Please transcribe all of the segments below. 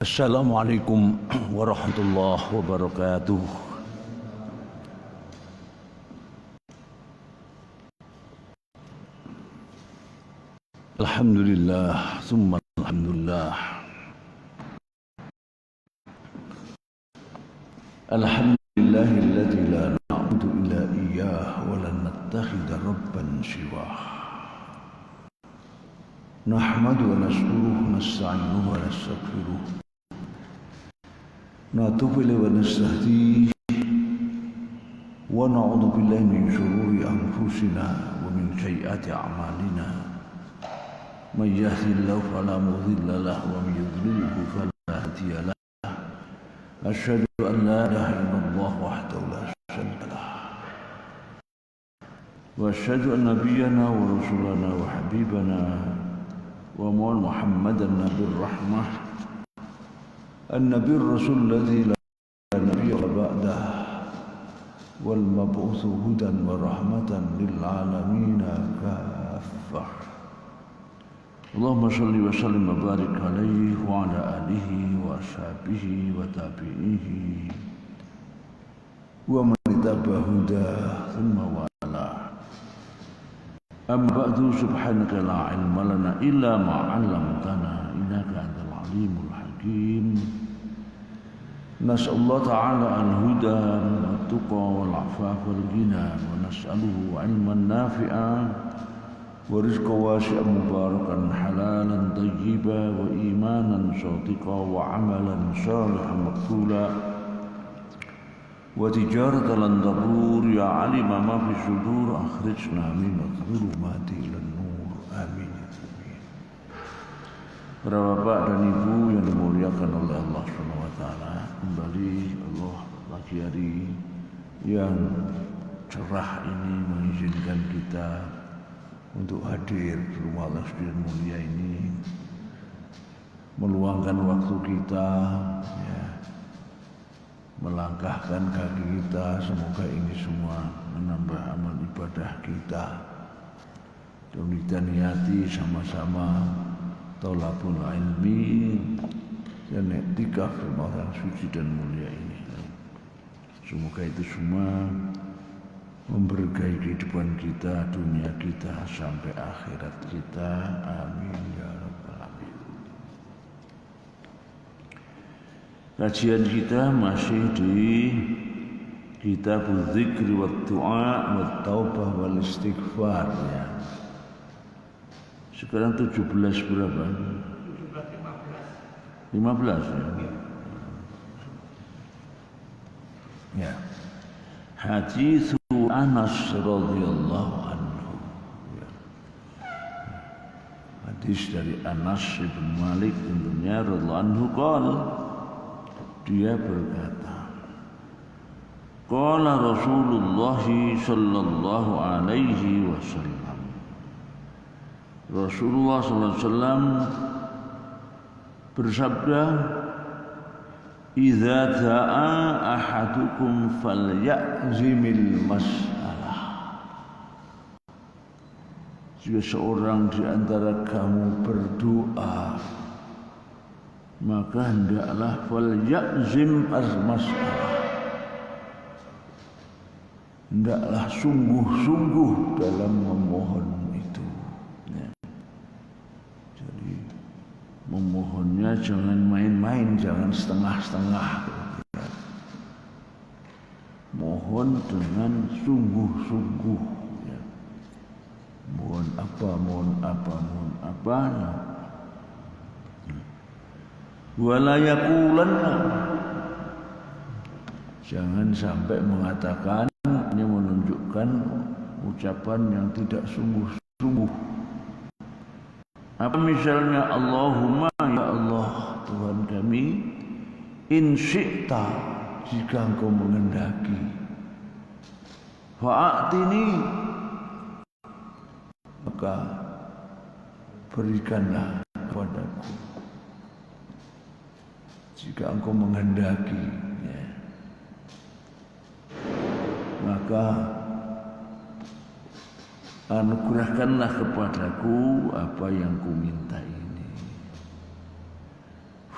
Assalamualaikum warahmatullahi wabarakatuh. Alhamdulillah, summa alhamdulillah. Alhamdulillahilladzi la na'budu illa iyyah wa lan nattakhidha rabban siwah. Nahmadu wa nashkuruhu nasta'inuhu wa nastaghfiruh. Natubu ilayhi wa nastahdihi wa na'udzu billahi min shururi anfusina wa min sayyiati a'malina. May yahdihillahu fala mudilla lahu wa may yudlilhu fala hadiya lahu. Asyhadu an la ilaha illallah wahdahu la syarika lahu wa asyhadu anna nabiyyana wa rasulana wa habibana wa Muhammadan nabiyur rahmah النبي الرسول الذي لا نبي بعده والمبعوث هدى ورحمة للعالمين كافة اللهم صل وسلم وبارك عليه وعلى آله وأصحابه وتابعيه ومن اتبع هداه ثم والاه أما بعد سبحانك لا علم لنا إلا ما علمتنا إنك أنت العليم الحكيم نسأل الله تعالى الهدى والتقى والعفاف والغنى ونسأله علما نافعا ورزقا واسعا مباركا حلالا طيبا وإيمانا صادقا وعملا صالحا مقبولا وتجارة لن تبور يا علم ما في الصدور أخرجنا من الظلمات إلى النور آمين. Para bapak dan ibu yang dimuliakan oleh Allah SWT, kembali Allah pagi hari yang cerah ini mengizinkan kita untuk hadir di rumah Allah yang mulia ini, meluangkan waktu kita, ya, melangkahkan kaki kita. Semoga ini semua menambah amal ibadah kita. Dan kita niati sama-sama tolabul ilmi dan etikaf rumah orang suci dan mulia ini. Semoga itu semua memberkahi kehidupan kita, dunia kita sampai akhirat kita. Amin ya rabbal alamin. Kajian kita masih di Kitabul Dzikri wat Du'a wat Taubah wal Istighfar, ya. Sekarang 17 berapa? 15 ya. Ya. Hadis Anas radhiyallahu anhu. Ya. Hadis dari Anas bin Malik tentunya radhiyallahu anhu qala, dia berkata, qala Rasulullah sallallahu alaihi wasallam, Rasulullah SAW bersabda, "Idza da'a ahadukum falyazimil mas'alah." Jika seorang di antara kamu berdoa, maka hendaklah falyazim al-mas'alah, hendaklah sungguh-sungguh dalam memohon itu. Memohonnya jangan main-main, jangan setengah-setengah. Mohon dengan sungguh-sungguh, ya. Mohon apa, mohon apa, mohon apa. Wala yaqulanna, jangan sampai mengatakan, ini menunjukkan ucapan yang tidak sungguh-sungguh. Apa misalnya, Allahumma ya Allah Tuhan kami, in syi'ta, jika engkau menghendaki, fa'atini, maka berikanlah kepadaku. Jika engkau menghendaki, ya, maka anugerahkanlah kepadaku apa yang ku minta ini.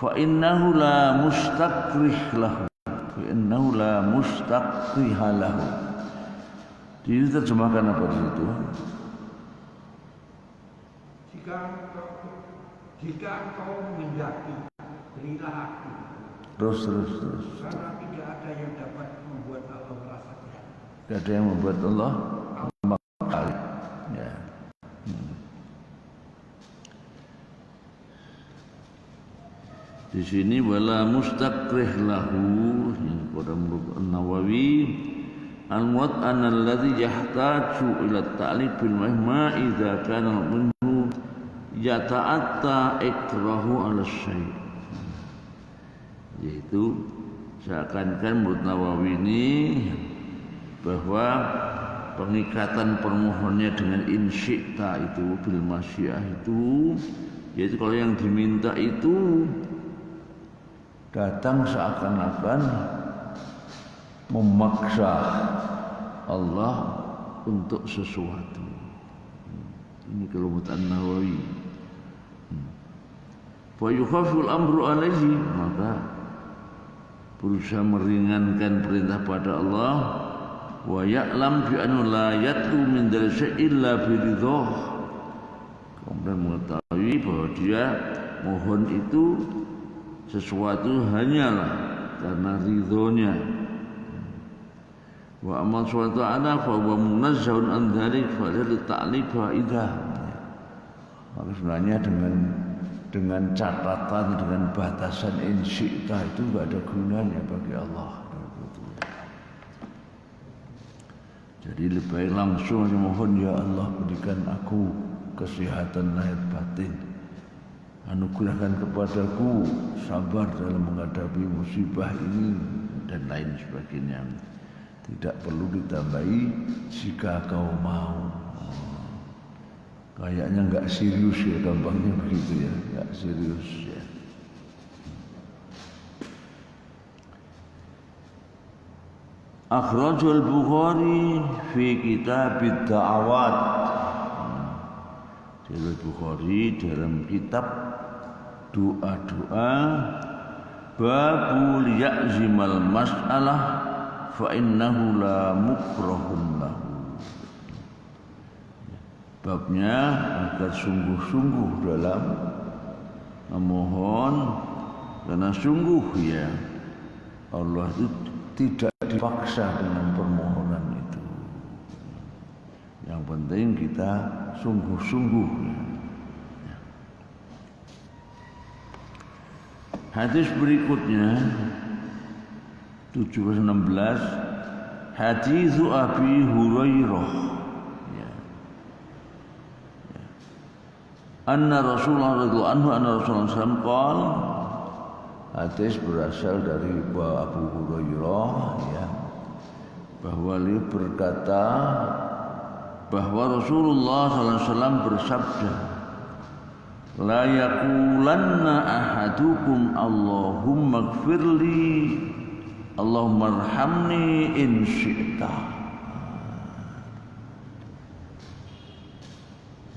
fa innahu la mustakrih lahu, fa innahu la mustakrih lahu. Diterjemahkan apa di situ? Jika engkau mendaki, berilah aku. Terus. Karena tidak ada yang dapat membuat Allah merasa heran. Tidak ada yang membuat Allah makali. Ya. Di sini wala mustakrih lahu, pada menurut Nawawi, al-murad anna alladhi yahtaju ila ta'lib bil mahma idza kana minhu yata'atta ikrahu ala syai'. Yaitu seakan-akan menurut Nawawi ini bahwa pengikatan permohonnya dengan insyikta itu bil masyiah itu, yaitu kalau yang diminta itu datang seakan-akan memaksa Allah untuk sesuatu. Ini kelembutan Nawawi. Fa yukhaful amru alaihi, maka berusaha meringankan perintah pada Allah. Wa ya'lam bi anna la yatlu min dzalika illa bi ridhah. Kemudian mengetahui bahwa dia mohon itu sesuatu hanyalah karena ridhonya. Wa amal suatu ta'ala fa huwa munazzahun an dzalik fa la ta'lib faidah. Maka sebenarnya dengan catatan, dengan batasan insyikta itu tidak ada gunanya bagi Allah. Jadi lebih baik langsung mohon, ya Allah berikan aku kesehatan lahir batin, anugerahkan kepadaku sabar dalam menghadapi musibah ini dan lain sebagainya. Tidak perlu ditambahi jika kau mau. Kayaknya enggak serius ya, gampangnya begitu ya, enggak serius ya. Akhrajul Bukhari fi kitab ad-da'awat. Jadi Bukhari dalam kitab doa-doa, babul ya'zimal mas'alah fa innahu la mukrahun lahu. Babnya agar sungguh-sungguh dalam memohon, karena sungguh ya Allah itu tidak dipaksa dengan permohonan itu. Yang penting kita sungguh-sungguh. Hadis berikutnya 716, hadis Abi Hurairah. Anna Rasulullah radhiyallahu anhu anna Rasulullah sallallahu alaihi wasallam, hadis berasal dari Abu Hurairah ya, bahwa beliau berkata bahwa Rasulullah sallallahu alaihi wasallam bersabda, la yaqulanna ahadukum Allahumma ighfirli Allahumma arhamni in syi'ta.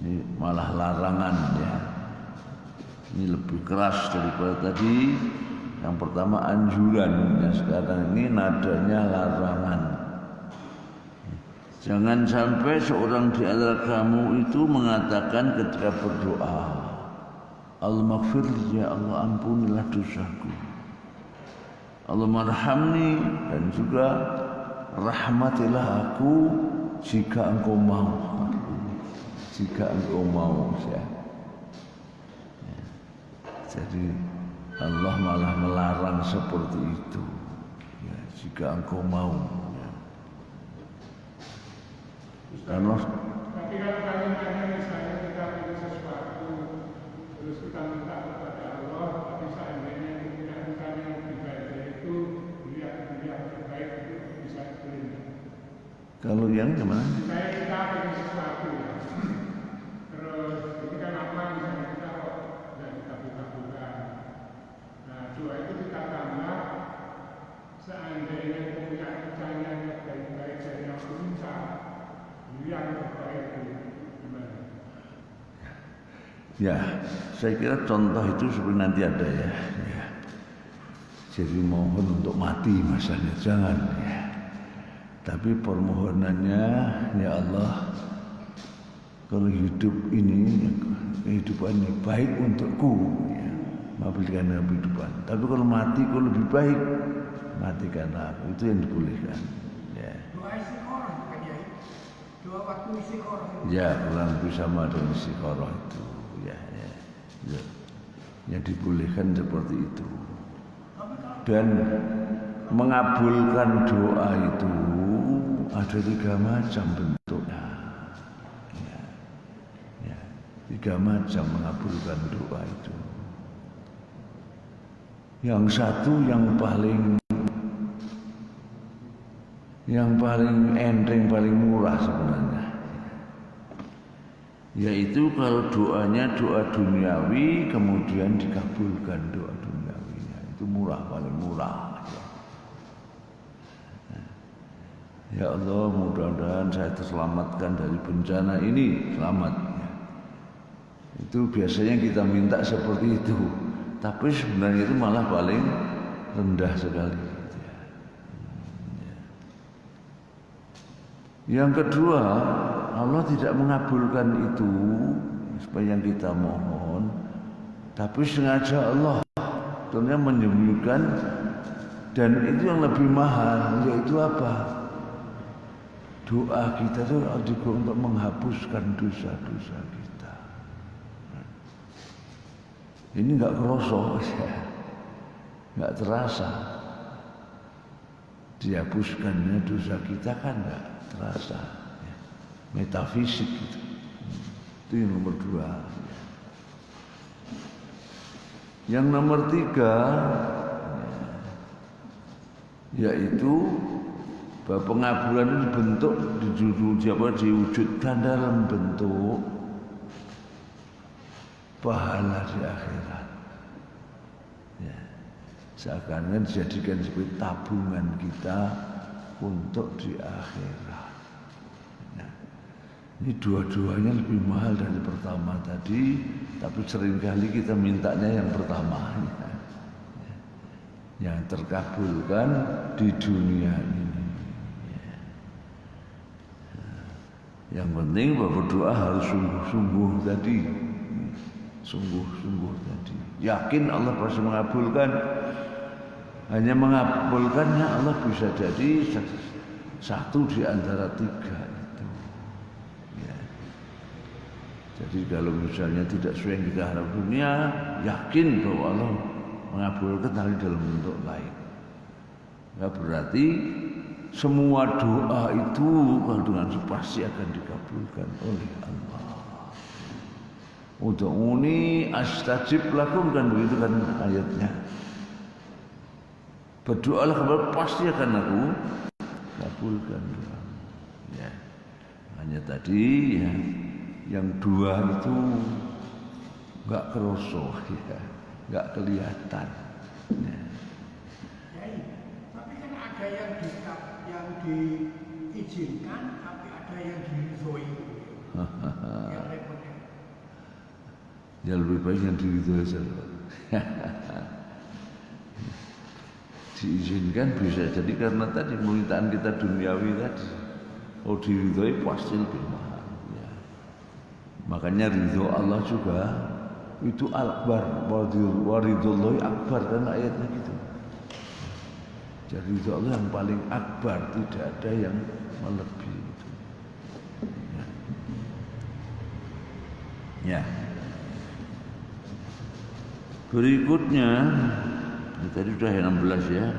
Ini malah larangan ya. Ini lebih keras daripada tadi. Yang pertama anjuran, yang sekarang ini nadanya larangan. Jangan sampai seorang di antara kamu itu mengatakan ketika berdoa, Allahumma ya Allah ampunilah dosaku, Allahumma arhamni, dan juga rahmatilah aku jika engkau mau. Jika engkau mau ya. Jadi Allah malah melarang seperti itu ya, jika engkau mau ya. Karena tapi kalau kalian misalnya kita pilih sesuatu terus kita minta kepada Allah, tapi seandainya kita minta yang lebih baik dari itu, lihat yang terbaik itu bisa dibeli. kalau yang gimana? Misalnya kita pilih sesuatu ya. Terus ketika apa misalnya kita kok tidak dikabulkan. Nah doa itu kita tambah, seandainya punya caranya yang baik-baik dari yang minta, yang terbaik itu gimana? Ya, saya kira contoh itu seperti nanti ada ya. Jadi mohon untuk mati masalahnya jangan ya. Tapi permohonannya ya Allah, kalau hidup ini kehidupan ini baik untukku ya, berikan kehidupan. Tapi kalau mati kau lebih baik, matikanlah aku, itu yang dibolehkan ya. Doa istiqoroh kan ya? Doa waktu istiqoroh. Ya, kurang lebih sama dengan istiqoroh itu ya. Yang dibolehkan seperti itu. Dan mengabulkan doa itu ada 3 macam bentuknya. Ya, 3 macam mengabulkan doa itu. Yang satu yang paling enteng, paling murah sebenarnya. Yaitu kalau doanya doa duniawi kemudian dikabulkan doa duniawinya. Itu murah, paling murah. Ya Allah, mudah-mudahan saya terselamatkan dari bencana ini, selamat. Itu biasanya kita minta seperti itu. Tapi sebenarnya itu malah paling rendah sekali. Yang kedua, Allah tidak mengabulkan itu supaya yang kita mohon, tapi sengaja Allah tentunya menyembunyikan, dan itu yang lebih mahal, yaitu apa? Doa kita itu juga untuk menghapuskan dosa-dosa kita. Ini nggak kerosok ya, nggak terasa. Dihapuskannya dosa kita kan nggak terasa. Metafisik gitu. Itu yang nomor 2. Yang nomor 3 yaitu bahwa pengabulan itu dibentuk diwujudkan dalam bentuk pahala di akhirat. Ya. Seakan-akan dijadikan sebagai tabungan kita untuk di akhirat. Ini dua-duanya lebih mahal dari pertama tadi, tapi seringkali kita mintanya yang pertama, yang terkabulkan di dunia ini. Yang penting bahwa berdoa harus sungguh-sungguh tadi, sungguh-sungguh tadi. Yakin Allah pasti mengabulkan. Hanya mengabulkannya Allah bisa jadi satu di antara 3 itu. Ya. Jadi kalau misalnya tidak sesuai yang kita harap dunia, yakin bahwa Allah mengabulkan tapi dalam bentuk lain. Nah, berarti semua doa itu kalau dengan pasti akan dikabulkan oleh Allah. Ud'uni astajib lakum, kan begitu kan ayatnya. Berdoalah kepada pasti akan aku kabulkan doa. Ya. Hanya tadi ya, yang 2 itu enggak kerosok ya, enggak kelihatan. Ya. Tapi kan ada yang diizinkan, tapi ada yang diridhoi. Yang repotnya. Ya lebih baik yang diridhoi saja. Diizinkan bisa jadi karena tadi permintaan kita duniawi tadi. Oh, diridhoi pasti lebih mahal ya. Makanya ridho Allah juga itu akbar, waridhullahi akbar, kan ayatnya gitu. Jadi ridho Allah yang paling akbar, tidak ada yang melebihi itu. Ya. Berikutnya tadi sudah 16 ya.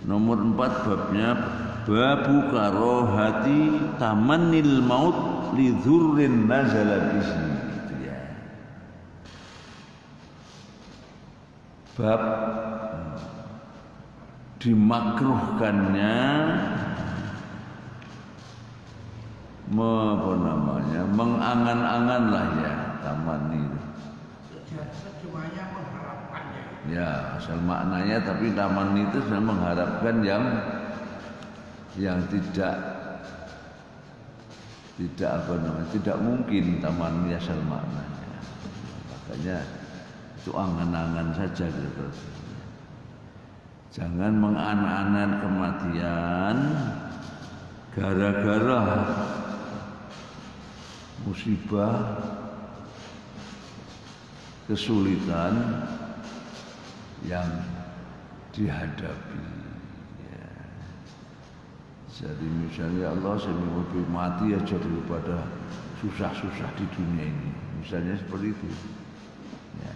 Nomor 4 babnya babu karohati tamannil maut li dzurrin nazala bihi. Gitu ya. Bab dimakruhkannya mengangan-angan lah ya tamanni itu. Semuanya mengharapkan ya. Ya, asal maknanya, tapi tamanni itu sudah mengharapkan yang tidak tidak mungkin taman yasal maknanya. Makanya itu angan-angan saja gitu. Jangan mengangan-angan kematian gara-gara musibah, kesulitan yang dihadapi. Ya. Jadi misalnya Allah saya lebih mati aja daripada susah-susah di dunia ini. Misalnya seperti itu. Ya.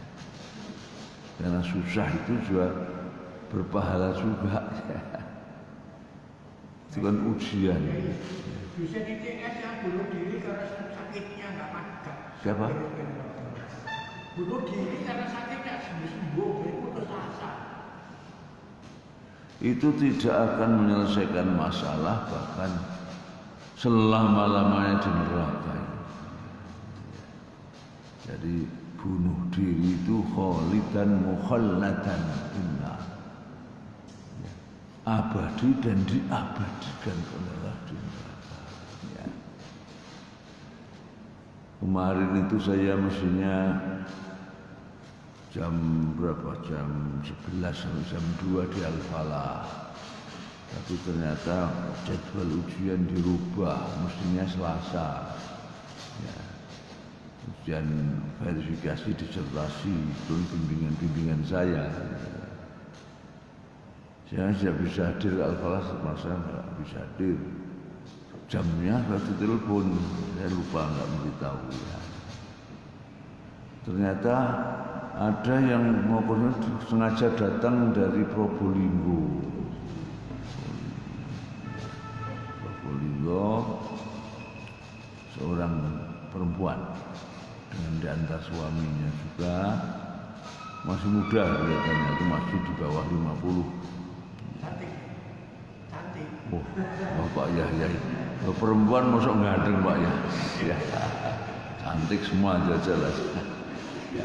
Karena susah itu juga berpahala juga. Itu kan ujian. Bisa ditingkat yang bunuh diri karena sakitnya nggak mati. Siapa? Bunuh diri karena sakitnya sembuh, itu putus asa. Itu tidak akan menyelesaikan masalah, bahkan selama-lamanya di neraka. Jadi bunuh diri itu khalidan mukhalladan finnar, abadi dan diabadikan oleh Allah di neraka. Ya. Kemarin itu saya mestinya jam berapa? Jam 11 sampai jam 2 di Al-Falah. Tapi ternyata jadwal ujian dirubah, mestinya Selasa. Ya. Ujian verifikasi disertasi, itu bimbingan saya. Saya tidak bisa hadir Al-Falah, masa nggak bisa hadir. Jamnya saya telepon, saya lupa nggak memberitahu. Ya. Ternyata ada yang mau sengaja datang dari Probolinggo. Seorang perempuan dengan diantar suaminya juga masih muda kelihatannya, itu masih di bawah 50. Cantik. Oh, Pak Yahya, perempuan masuk gandeng Pak ya. Ya. Cantik semua aja jelas. Ya.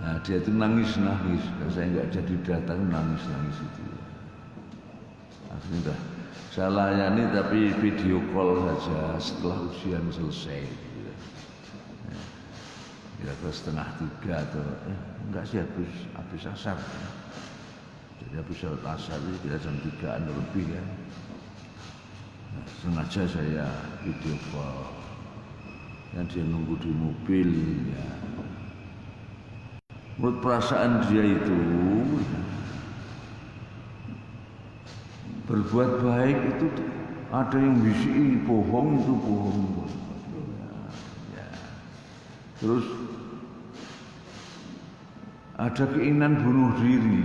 Nah, dia itu nangis-nangis. Saya nggak jadi datang, nangis-nangis itu. Akhirnya udah saya layani tapi video call saja setelah ujian selesai. Ya, setengah 3 atau enggak sih habis asar. Jadi habis sholat asar itu kita jam 3-an lebih ya. Nah, sengaja saya video call. Yang dia nunggu di mobil ya. Menurut perasaan dia itu ya, berbuat baik itu ada yang bisiki bohong itu bohong. Ya. Terus ada keinginan bunuh diri.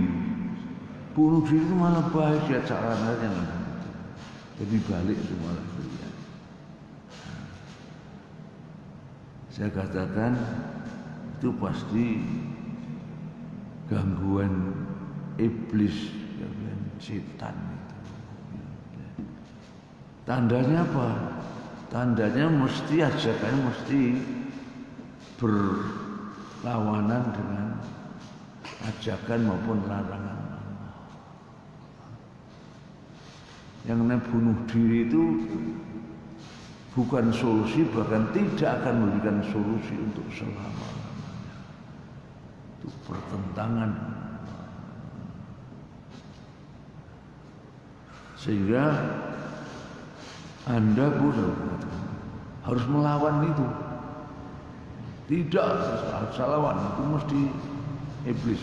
Bunuh diri itu malah baik ya caranya. Jadi balik semua lagi. Ya. Saya katakan itu pasti gangguan iblis, gangguan setan itu. Tandanya apa? Tandanya mesti ajakannya mesti berlawanan dengan ajakan maupun larangan Allah. Yang namanya bunuh diri itu bukan solusi, bahkan tidak akan memberikan solusi untuk selama-lamanya. Itu pertentangan. Sehingga Anda pun harus melawan itu. Tidak salah lawan, itu mesti iblis.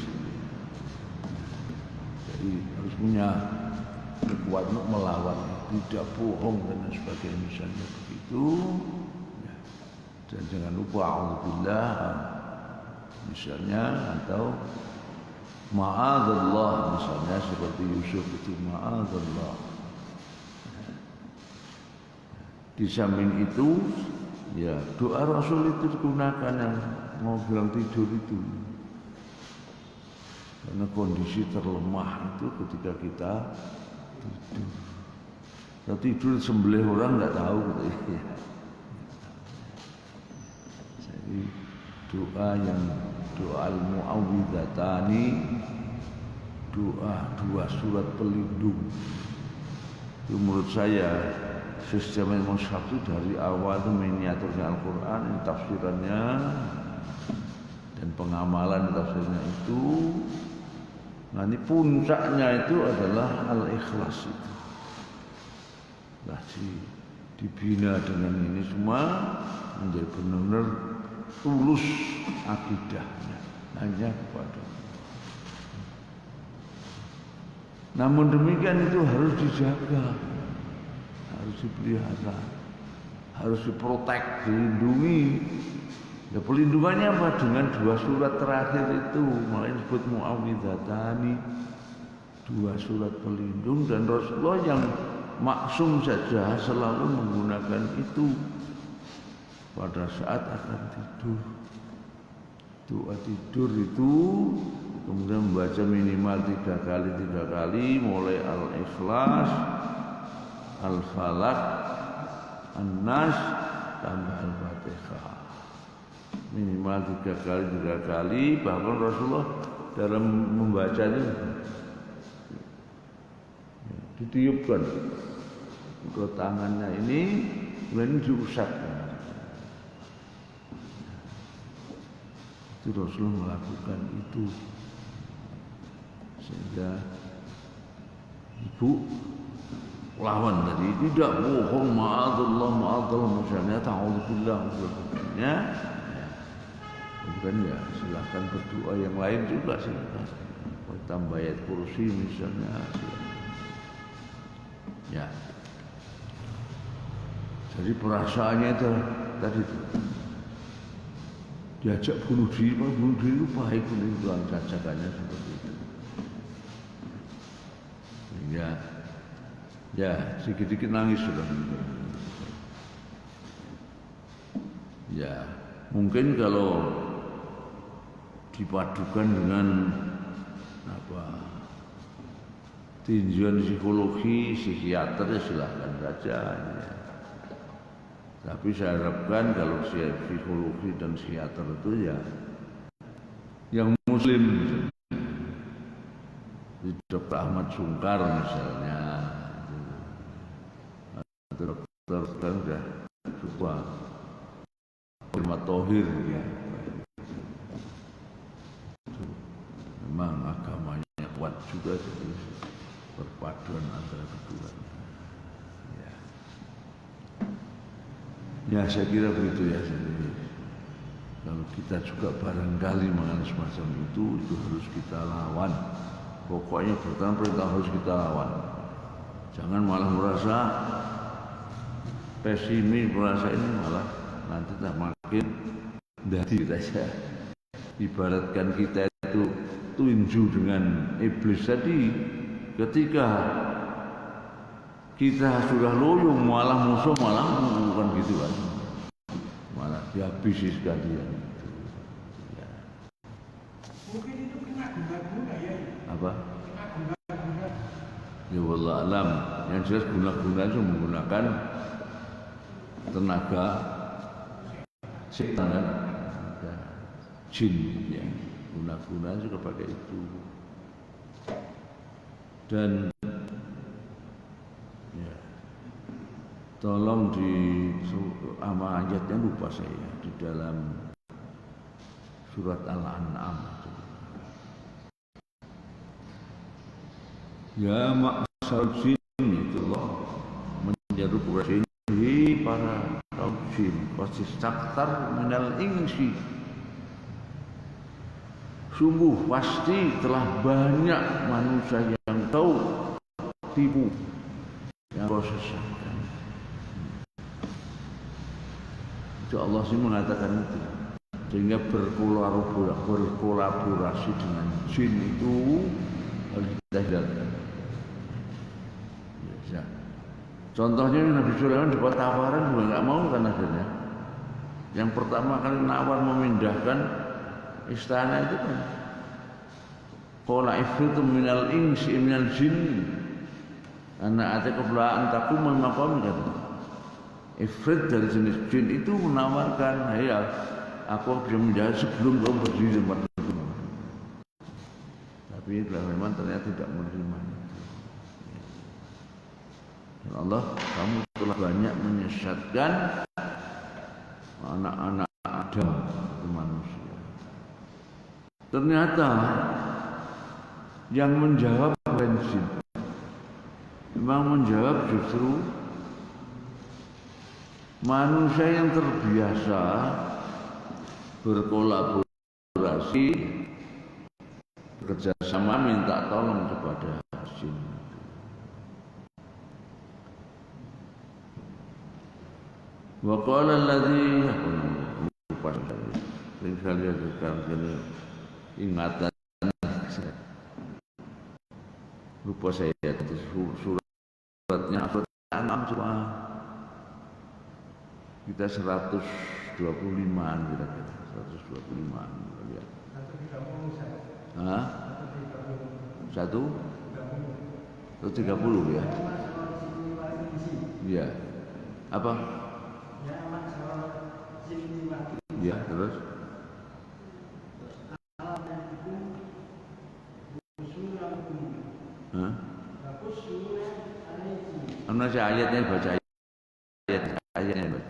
Jadi harus punya kekuatan untuk melawan, tidak bohong dan sebagainya misalnya begitu. Dan jangan lupa auzubillah misalnya, atau ma'adzallah misalnya seperti Yusuf itu ma'adzallah. Di samping itu ya doa Rasul itu digunakan yang mau bilang tidur itu, karena kondisi terlemah itu ketika kita tidur. Kalau tidur sembelih orang nggak tahu gitu ya. Jadi doa yang doa al-mu'awwidhatani, doa 2 surat pelindung itu menurut saya sistem mushaf itu dari awal itu miniaturnya Al-Quran, ini tafsirannya dan pengamalan tafsirnya itu. Nanti puncaknya itu adalah Al-Ikhlas itu. Nah, dibina dengan ini semua menjadi benar-benar tulus akidahnya hanya kepada. Namun demikian itu harus dijaga, harus dipelihara, harus diprotek, dilindungi. Ya pelindungannya apa? Dengan 2 surat terakhir itu, mulai disebut Mu'awwidhatani, 2 surat pelindung, dan Rasulullah yang maksum saja selalu menggunakan itu pada saat akan tidur. Doa tidur itu kemudian membaca minimal 3 kali, mulai Al-Ikhlas, Al-Falaq, An-Nas, tambah Al-Fatihah. Minimal 3 kali, bahkan Rasulullah dalam membacanya ditiupkan ke tangannya ini, kemudian diusap. Itu Rasulullah melakukan itu sehingga ibu lawan tadi tidak bohong, ma'adallah misalnya ta'udzubillah ya. Bukan ya, silahkan berdoa yang lain juga silahkan. Tambah ayat kursi misalnya silahkan. Ya. Jadi perasaannya itu tadi itu diajak bunuh diri itu baik, bunuh cacakannya seperti itu. Ya, sedikit-sedikit nangis sudah. Ya, mungkin kalau dipadukan dengan tinjauan psikologi, psikiater ya silahkan saja. Ya. Tapi saya harapkan kalau psikologi dan psikiater itu ya yang Muslim, Dr. Ahmad Sungkar misalnya, atau dokter kan sudah coba Firmat Thohir ya. Memang agamanya kuat juga, jadi perpaduan antara keduanya. Ya, saya kira begitu ya. Jadi, kalau kita juga barangkali mengalami semacam itu harus kita lawan. Pokoknya perintah harus kita lawan. Jangan malah merasa pesimis, merasa ini malah nanti tak makin dari saja. Ibaratkan kita itu tunju dengan iblis tadi, ketika kita sudah loyo malah musuh malah bukan gitu kan, malah dihabisi sekalian. Ya. Mungkin itu kena guna-guna ya. Apa? Kena guna-guna. Ya wallah alam. Yang jelas guna-guna itu menggunakan tenaga setan kan, jin ya. Guna-guna juga pakai itu. Dan ya, tolong di ayatnya lupa saya di dalam surat Al-An'am. Ya maksar jin itu loh menjadi Quraisy para kaum jin pasti saktar minal insi. Sungguh pasti telah banyak manusia yang tahu tipu yang kau sesatkan. Itu Allah sih mengatakan itu. Sehingga berkolaborasi dengan jin itu harus kita hindari. Ya. Contohnya Nabi Sulaiman dapat tawaran juga nggak mau kan akhirnya. Yang pertama kali nawar memindahkan istana itu kan qala ifritu minal insi minal jin ana ataka bla antakum maqam kan. Ifrit dari jenis jin itu menawarkan, ya aku bisa menjadi sebelum kamu berdiri di tempat itu. Tapi memang ternyata tidak menerima. Ya Allah, kamu telah banyak menyesatkan anak-anak Adam itu manusia. Ternyata yang menjawab bukan jin, memang menjawab justru manusia yang terbiasa berkolaborasi, bekerja sama, minta tolong kepada jin. Wa qala alladzi lupa sekali ingatan lupa saya suratnya An'am cuma kita 125-an kira-kira 125-an lihat. Hah? 130 ya? Iya. Apa? Ya, terus? Hah? Mana sih ayatnya, baca ayatnya baca.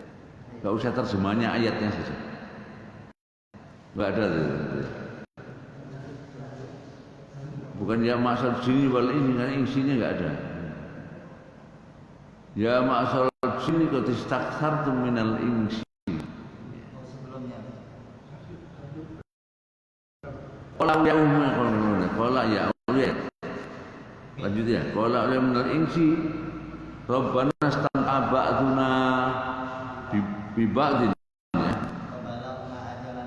Gak usah terjemahnya, ayatnya saja. Gak ada tuh. Bukan ya ma'asal jini wal ini, karena isinya gak ada. Ya ma'asal jini qad istakthartum minal insi. Qala ya umma qala ya ulya. Lanjut ya. Qala ya minal insi Rabbana stam'a ba'duna bi ba'din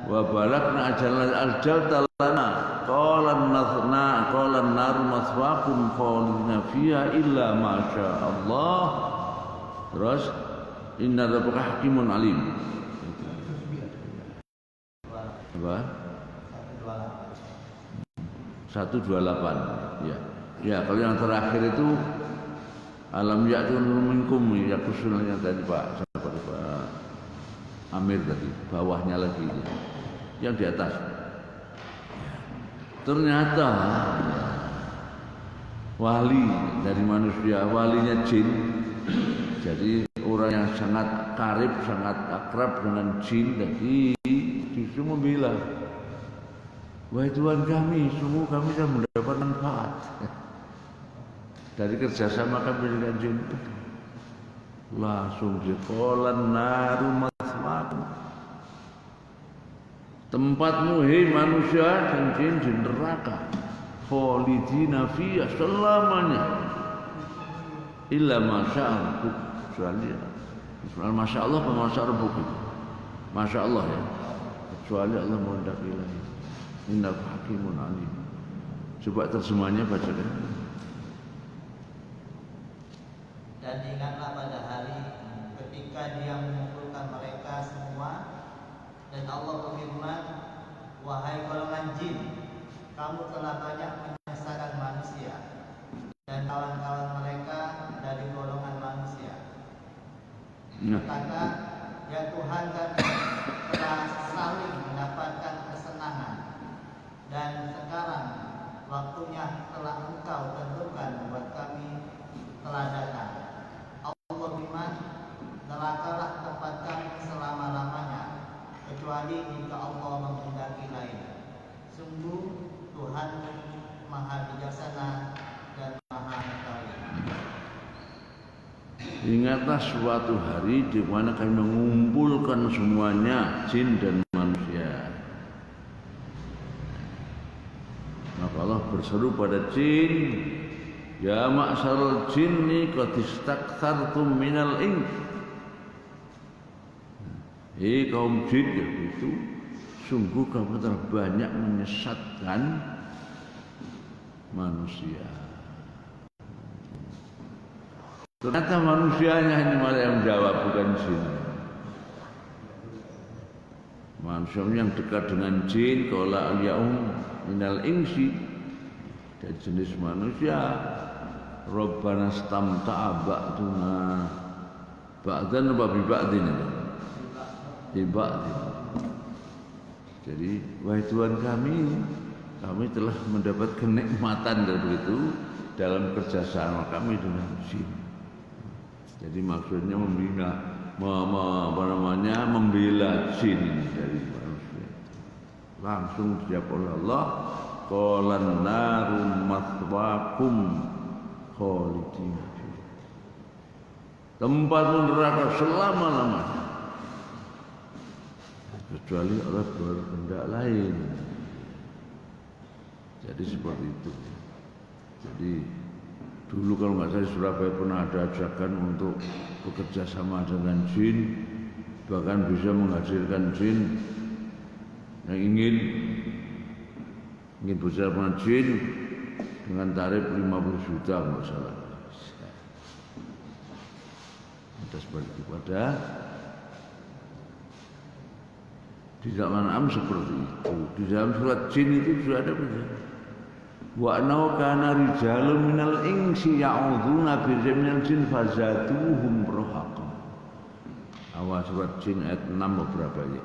wa balagna ajalan talana qala an-nar maswaqun khalidina fiha illa ma sha Allah. Terus inna rabbaka hakimun alim. Apa? 128. Ya. Ya, kalau yang terakhir itu alam ya'tun minkum ya kusulnya tadi Pak Amir tadi, bawahnya lagi ini. Yang di atas. Ternyata wali dari manusia, walinya jin. Jadi orang yang sangat karib, sangat akrab dengan jin tadi justru membela, wahai Tuhan kami, sungguh kami telah mendapat manfaat dari kerjasama kami dengan jin. Langsung dikolan naru maswaqun, tempatmu hei manusia dan jin di neraka, khalidina fiha selamanya, illa masya'allah, kecuali masya Allah apa masya Allah, masya Allah ya, kecuali Allah menghendaki lagi. Innaka hakimun alim. Coba terjemahnya bacakan. Dan ingatlah pada hari ketika Dia mengumpulkan mereka semua dan Allah berfirman, wahai golongan jin, kamu telah banyak menyesalkan manusia dan kawan-kawan mereka dari golongan manusia. Kata, ya Tuhan, kami telah saling mendapatkan kesenangan dan sekarang waktunya telah Engkau tentukan buat kami telah datang. Allah berfirman, nerakalah tempat kami selama-lamanya, kecuali jika Allah menghendaki lain. Sungguh Tuhan Maha Bijaksana dan Maha Mengetahui. Ingatlah suatu hari di mana kami mengumpulkan semuanya, jin dan manusia. Maka Allah berseru pada jin, ya ma'syarul jinni qad istakthartum minal ins. Hei kaum jin, itu sungguh kamu telah banyak menyesatkan manusia. Ternyata manusianya ini malah yang jawab, bukan jin. Manusia yang dekat dengan jin, qala al-yaum minal insi, dan jenis manusia, Rabbana stamta'a ba'duna ba'dan apa bi ba'din, bi ba'din. Jadi wahai Tuhan kami telah mendapat kenikmatan dari itu dalam kerjasama kami dengan jin. Jadi maksudnya membela jin dari manusia. Langsung dijawab oleh Allah, qalan narum mathwaakum khalidin. Tempat neraka selama-lamanya. Kecuali Allah berkehendak lain. Jadi seperti itu. Jadi dulu kalau nggak salah di Surabaya pernah ada ajakan untuk bekerja sama dengan jin, bahkan bisa menghasilkan jin yang ingin bekerja dengan jin dengan tarif 50 juta nggak salah. Ada seperti itu. Pada di zaman Am seperti itu. Di dalam surat jin itu sudah ada begitu. Wa annahu kana rijalun minal insi ya'udzuuna birrajmin jin fazaduhum rahaqa. Awal surat jin ayat 6 beberapa ya.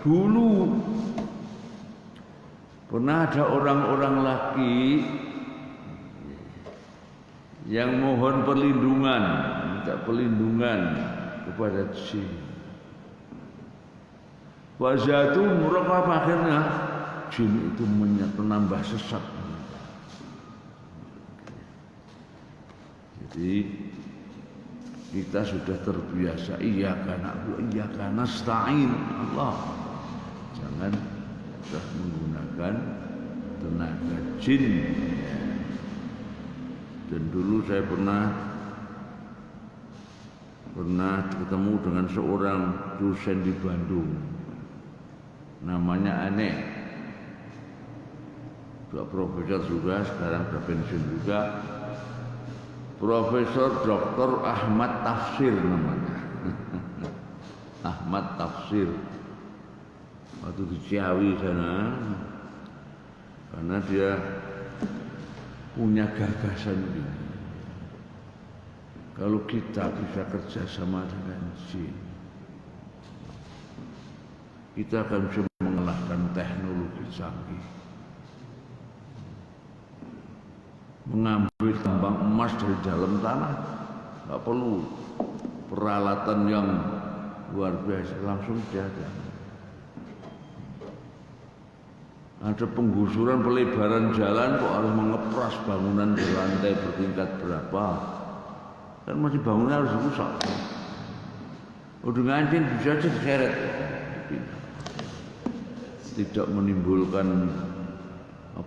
Dulu pernah ada orang-orang laki yang mohon perlindungan, minta perlindungan kepada jin. Fazaduhum rahaqa, akhirnya jin itu menambah sesat. Jadi kita sudah terbiasa iyyaka na'budu wa iyyaka nasta'in. Allah jangan sudah menggunakan tenaga jin. Dan dulu saya pernah ketemu dengan seorang dosen di Bandung, namanya Aneh. Juga profesor juga, sekarang sudah pensiun juga. Profesor Dr. Ahmad Tafsir namanya. Ahmad Tafsir. Waktu di Ciawi sana, karena dia punya gagasan ini. Kalau kita bisa kerjasama dengan jin, kita akan bisa mengalahkan teknologi canggih. Mengambil tambang emas dari dalam tanah, nggak perlu peralatan yang luar biasa, langsung ada. Ada penggusuran pelebaran jalan kok harus mengepras bangunan berlantai bertingkat berapa? Kan masih bangunnya harus rusak. Dengan jin bisa aja diseret, tidak menimbulkan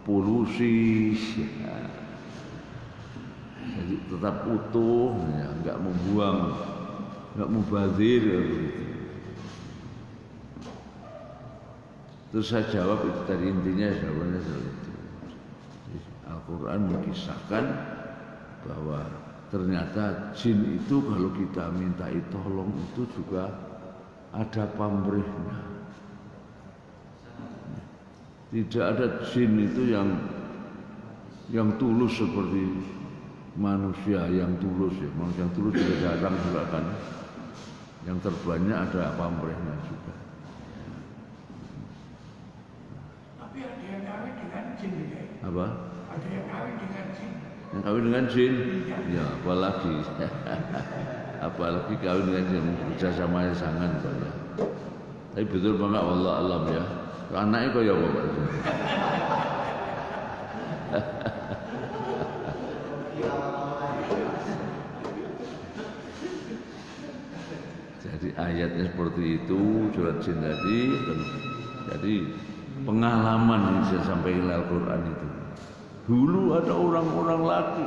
polusi. Jadi tetap utuh, ya, nggak membuang, nggak mubazir, ya, begitu. Terus saya jawab itu tadi intinya jawabannya seperti itu. Al-Quran mengisahkan bahwa ternyata jin itu kalau kita mintai tolong itu juga ada pamrihnya. Tidak ada jin itu yang tulus seperti manusia yang tulus ya. Manusia yang tulus juga jarang juga kan. Yang terbanyak ada pamrihnya juga. Tapi ada yang kawin dengan jin juga. Apa? Ada yang kawin dengan jin. Yang kawin dengan jin? Ya, apalagi. Apalagi kawin dengan jin, kerja sama sangat banyak. Tapi betul banget wallah alam ya. Anaknya kaya apa Pak? Jadi ayatnya seperti itu, surat jin tadi. Jadi pengalaman yang saya sampaikan Al-Quran itu. Dulu ada orang-orang laki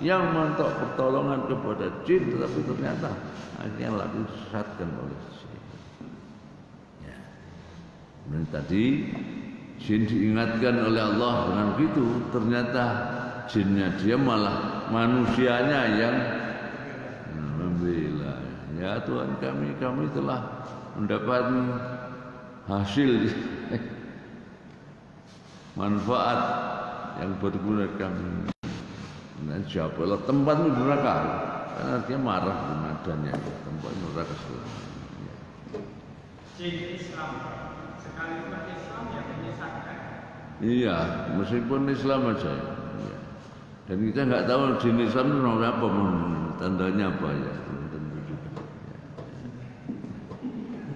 yang minta pertolongan kepada jin, tetapi ternyata akhirnya laki disesatkan oleh jin. Ya. Dan tadi jin diingatkan oleh Allah dengan begitu, ternyata jinnya dia malah manusianya yang membela. Ya Tuhan kami telah mendapat hasil manfaat yang berguna kami. Dan jawablah tempat neraka, karena dia marah nadanya tempat neraka selamanya. Jin Islam sekalipun Islam yang menyesatkan. Iya, meskipun Islam aja. Ya. Dan kita nggak tahu jenis Islam itu apa, tandanya apa ya. Tentu juga.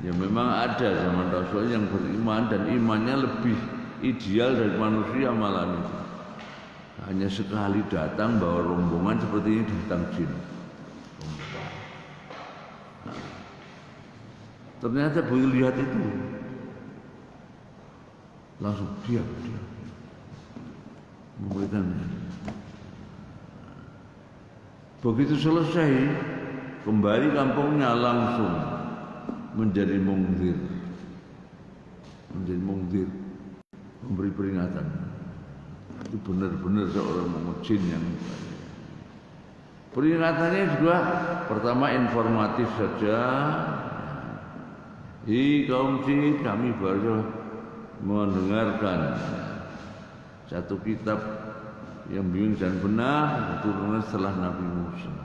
Ya memang ada zaman Rasul yang beriman dan imannya lebih ideal dari manusia malah itu. Hanya sekali datang bawa rombongan seperti ini datang jin. Nah, ternyata begitu lihat itu langsung diam memberikannya. Begitu selesai kembali kampungnya langsung menjadi mungzir, memberi peringatan. Itu benar-benar seorang jin yang peringatannya juga pertama informatif saja. Hi kaum jin, kami baru mendengarkan satu kitab yang bimbing dan benar turunan setelah Nabi Musa.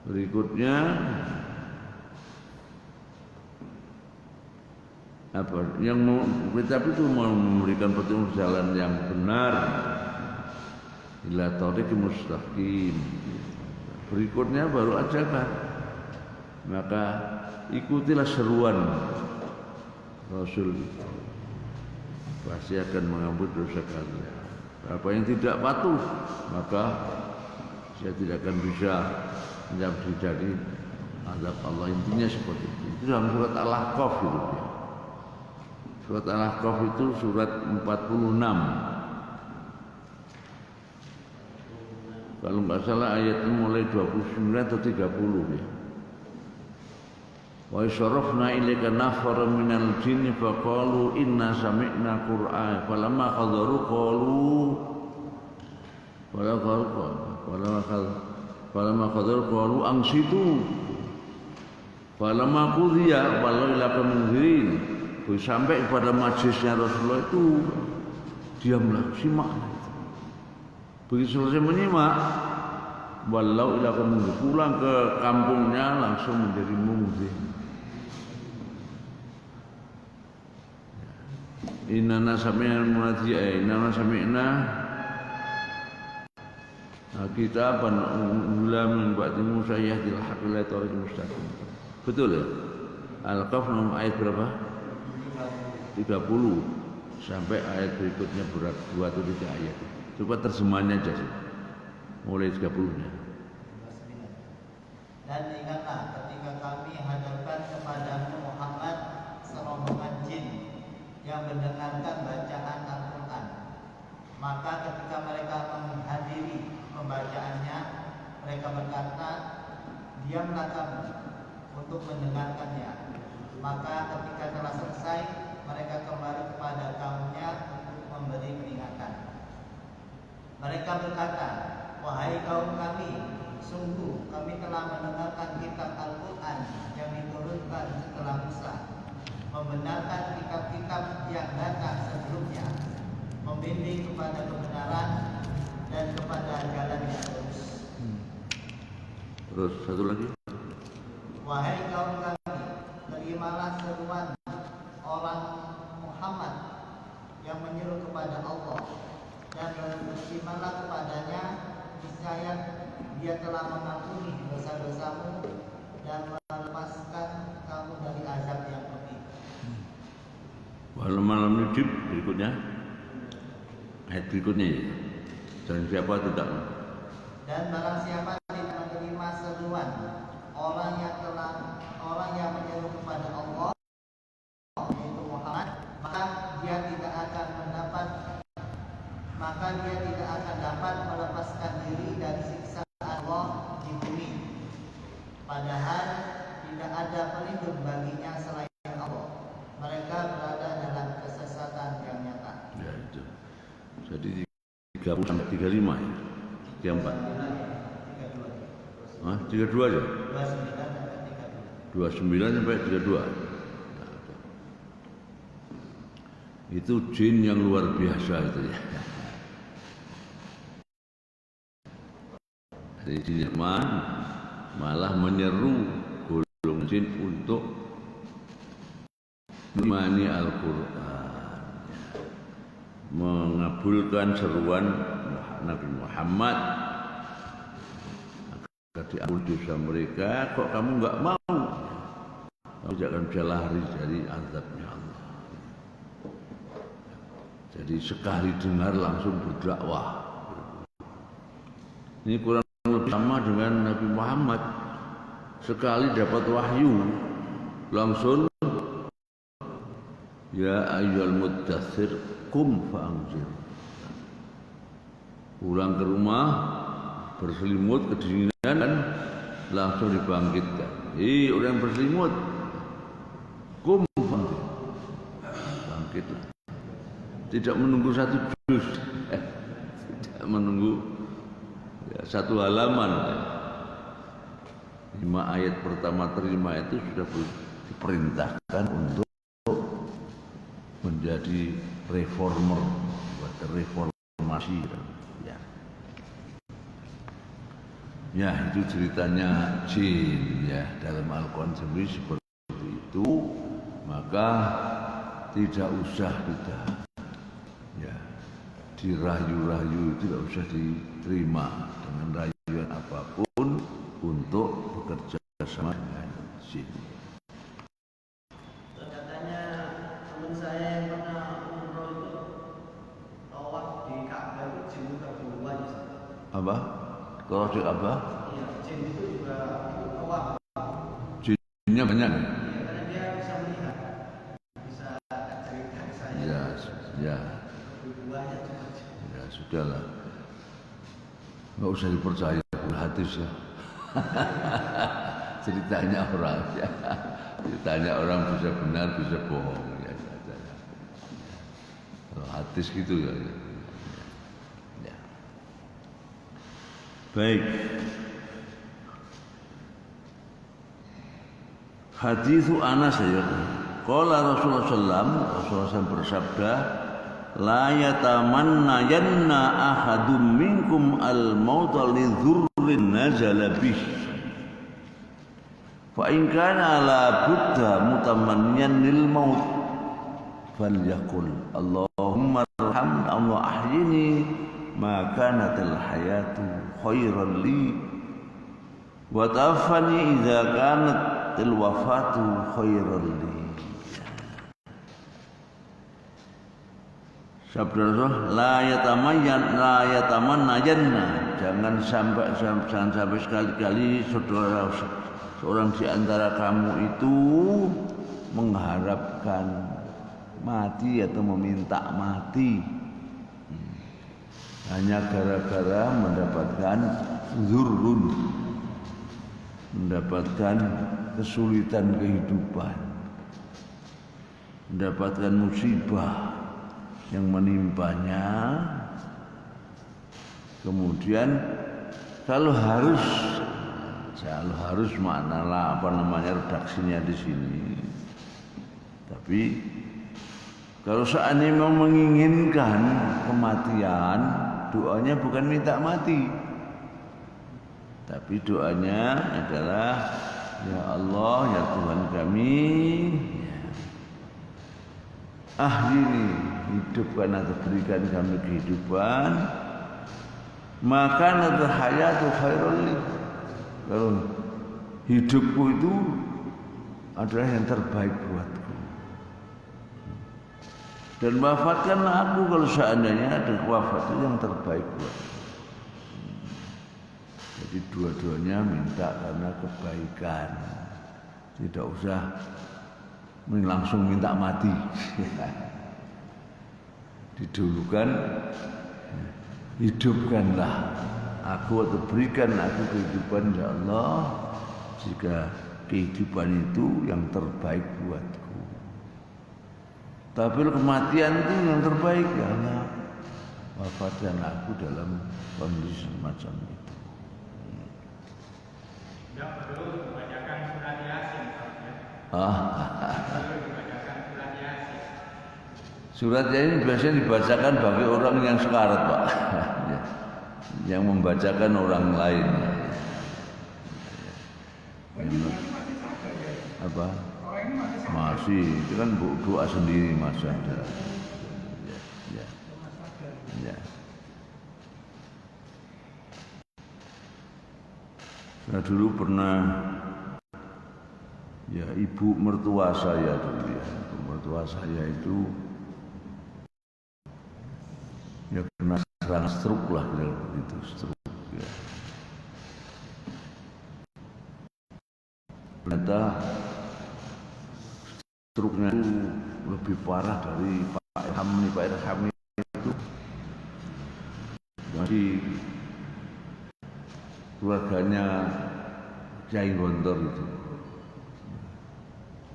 Berikutnya apa yang kitab itu memberikan petunjuk jalan yang benar ila thoriq mustaqim. Berikutnya baru ajakan, maka ikutilah seruan Rasul, pasti akan mengampuni dosa kalian. Apa yang tidak patuh maka saya tidak akan bisa menjadi dari azab Allah. Intinya seperti itu. Itu dalam surat Al-Ahqaf itu. Surat Al-Ahqaf itu surat 46. Kalau nggak salah ayatnya mulai 29 atau 30 ya. Wa syarafna ilaika nafaran minal jinni faqalu inna sami'na qur'an falamma hadaru qalu falamma hadaru qalu ansitu falamma qudiya walau ila munzirin. Sampai pada majlisnya Rasulullah itu diamlah, simak. Begitu selesai menyimak, walau ila munzirin, pulang ke kampungnya langsung menjadi munzir. Inna sami'na munadiya, inna sami'na kitaban unzila min ba'di Musa yahdil haqqi ila thoriqil mustaqim. Betul ya? Al-Kahf ayat berapa? 30 sampai ayat berikutnya berat 2 atau 3 ayat. Coba terjemahannya aja sih. Mulai 30-nya. Dan ingatlah ketika kami hadirkan kepadamu Muhammad serombongan jin yang mendengarkan bacaan Al-Quran. Maka ketika mereka menghadiri pembacaannya, mereka berkata, diamlah kamu untuk mendengarkannya. Maka ketika telah selesai, mereka kembali kepada kaumnya untuk memberi peringatan. Mereka berkata, wahai kaum kami, sungguh kami telah mendengarkan kitab Al-Quran yang diturunkan setelah Musa, membenarkan kitab-kitab yang datang sebelumnya, membimbing kepada kebenaran dan kepada jalan yang lurus. Terus satu lagi. Wahai kaum kami, terimalah seruan orang Muhammad yang menyeru kepada Allah dan berimanlah kepadanya, niscaya Dia telah mengampuni dosa-dosamu dan melepaskan kamu dari azab yang pedih. Malam nujib berikutnya, ayat berikutnya ya. Dan siapa tidak? Dan barang siapa tidak menerima seruan orang yang menyeru kepada Allah, yaitu Muhammad, maka dia tidak akan dapat melepaskan diri dari siksa Allah di bumi. Padahal tidak ada pelindung baginya selain Allah. Mereka berada dalam kesesatan yang nyata. Ya itu. Jadi 30 sampai 35 ya. 34. 32. Hah? 32 aja? 29 sampai 32. Itu jin yang luar biasa itu ya. Jadi jin malah menyeru golongan jin untuk mengimani Al-Quran, mengabulkan seruan Nabi Muhammad agar diampuni dosa mereka, kok kamu enggak mau? Kamu tidak akan bisa lari dari azabnya Allah. Jadi sekali dengar langsung berdakwah. Ini kurang lebih sama dengan Nabi Muhammad. Sekali dapat wahyu langsung, ya ayyuhal muddatsir qum fa'anzir. Pulang ke rumah berselimut kedinginan langsung dibangkitkan. Orang berselimut, qum fa'anzir, bangkitlah. Tidak menunggu satu juz, tidak menunggu satu halaman. 5 ayat pertama terima itu sudah diperintahkan untuk menjadi reformer, buat reformasi. Ya, itu ceritanya jin ya, dalam Al-Quran sendiri seperti itu. Maka tidak usah kita ya dirayu-rayu, tidak usah diterima dengan rayuan apapun untuk bekerja sama dengan jin. Katanya teman saya yang pernah umroh itu tawaf di Ka'bah itu jin juga duluan. Apa? Kalau di Ka'bah? Iya, jin itu juga tawaf. Jinnya banyak. Iya, karena dia bisa melihat, bisa cerita ke saya. Ya. Dua-duanya cuma. Ya sudahlah, nggak usah dipercaya hadis ya. Ceritanya orang ya. Ceritanya orang bisa benar bisa bohong ya. Kalau hadis gitu ya. Ya. Baik. Hadis Anas ya. Qala Rasulullah SAW bersabda, la yatamanna yanna ahadum minkum al-mauta li dzurrin nazala bih. Fa in kana la budda mutamanniyan lil maut falyaqul Allahumma arham Allah ahyini ma kanatil hayatu khairan li wa tawaffani idza kanatil wafatu khairan li. Sabda Rasul, la yatamannayanna, jangan sampai sekali-kali seorang di antara kamu itu mengharapkan mati atau meminta mati hanya gara-gara mendapatkan zurrun, mendapatkan kesulitan kehidupan, mendapatkan musibah yang menimpanya. Kemudian kalau harus maknalah redaksinya di sini. Tapi kalau seandainya memang menginginkan kematian, doanya bukan minta mati, tapi doanya adalah ya Allah, ya Tuhan kami, ini hidupkan atau berikan kami kehidupan, maka nanti hayatu khairul li. Kalau hidupku itu adalah yang terbaik buatku, dan wafatkanlah aku kalau seandainya ada wafat itu yang terbaik buatku. Jadi dua-duanya minta karena kebaikan, tidak usah langsung minta mati. Didulukan, hidupkanlah aku atau berikan aku kehidupan ya Allah, jika kehidupan itu yang terbaik buatku. Tapi kematian itu yang terbaik ya Allah, wafatkan aku dalam kondisi semacam itu. Tidak perlu membacakan surat Yasin. Surat ini biasanya dibacakan bagi orang yang sekarat, Pak. Yang membacakan orang lain. Apa? Masih, itu kan doa sendiri Mas ada. Ya. Saya dulu pernah, ya ibu mertua saya dulu ya, ibu mertua saya itu ya kena serangan stroke lah, begitu stroke ya. Ternyata stroke-nya itu lebih parah dari Pak Irham itu masih keluarganya Kiai Gontor itu.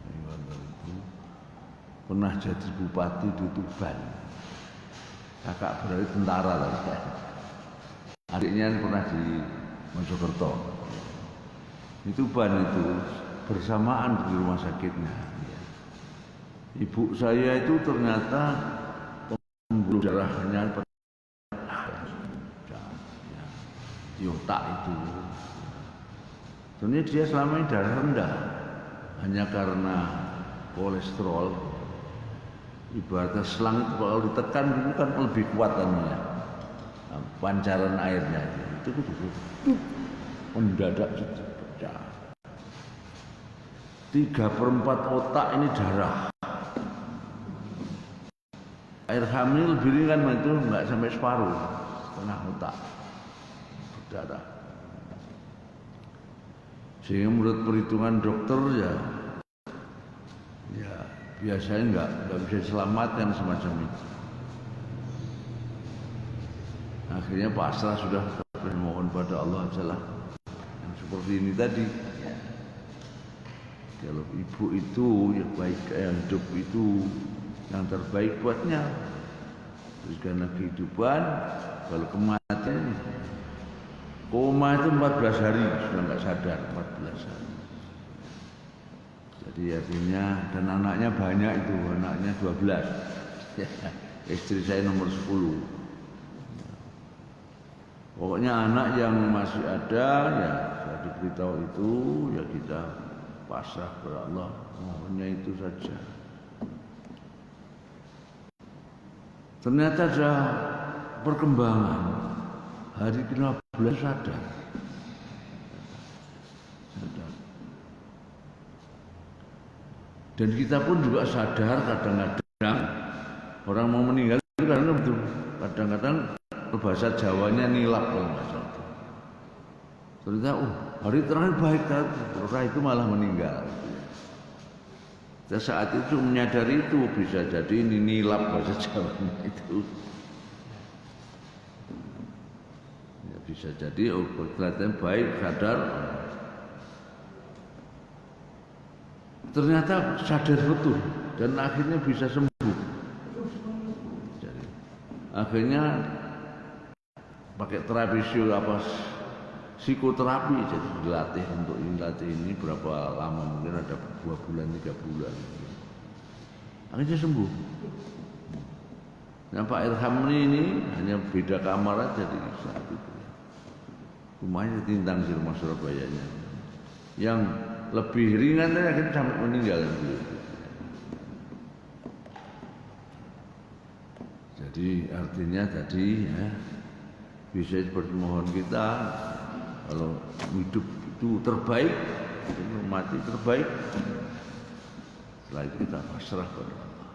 Kiai Gontor itu pernah jadi bupati di Tuban. Kakak beradik tentara tadi. Adiknya pernah di Mojokerto. Di Tuban itu bersamaan di rumah sakitnya. Ibu saya itu ternyata pembuluh darahnya di otak itu. Sebenarnya dia selama ini darah rendah, hanya karena kolesterol. Ibaratnya selang itu kalau ditekan itu kan lebih kuatannya, pancaran airnya itu mendadak pecah. 3/4 otak ini darah. Air hamil lebih ringan itu nggak sampai separuh, setengah otak berdarah. Sehingga menurut perhitungan dokter ya biasanya nggak bisa diselamatkan semacam itu. Akhirnya pasrah sudah, mohon pada Allah ajalah yang seperti ini tadi. Kalau ibu itu yang baik, yang hidup itu yang terbaik buatnya, berikanlah kehidupan. Kalau kematian, koma itu 14 hari sudah nggak sadar, 14 hari. Jadi artinya, dan anaknya banyak itu, anaknya 12. Istri saya nomor 10. Pokoknya anak yang masih ada ya saya diberitahu itu ya kita pasrah kepada Allah, mohonnya itu saja. Ternyata ada perkembangan. Hari ke-15 sadar. Dan kita pun juga sadar kadang-kadang orang mau meninggal itu karena betul. Kadang-kadang bahasa Jawanya nilap kalau nggak salah. Ternyata hari terakhir baik kan, orang itu malah meninggal. Dan saat itu menyadari itu bisa jadi ini nilap bahasa Jawanya itu. Ya, bisa jadi kelihatan baik, sadar. Ternyata sadar betul dan akhirnya bisa sembuh. Jadi, akhirnya pakai terapi psikoterapi, jadi dilatih untuk ini berapa lama, mungkin ada 2 bulan 3 bulan. Akhirnya sembuh. Nah, Pak Irham ini hanya beda kamar aja di saat itu. Rumahnya tintang di rumah Surabayanya. Yang lebih ringan akhirnya sampai meninggal beliau. Jadi artinya tadi ya, bisa seperti mohon kita kalau hidup itu terbaik, mati terbaik, setelah itu kita pasrah kepada Allah.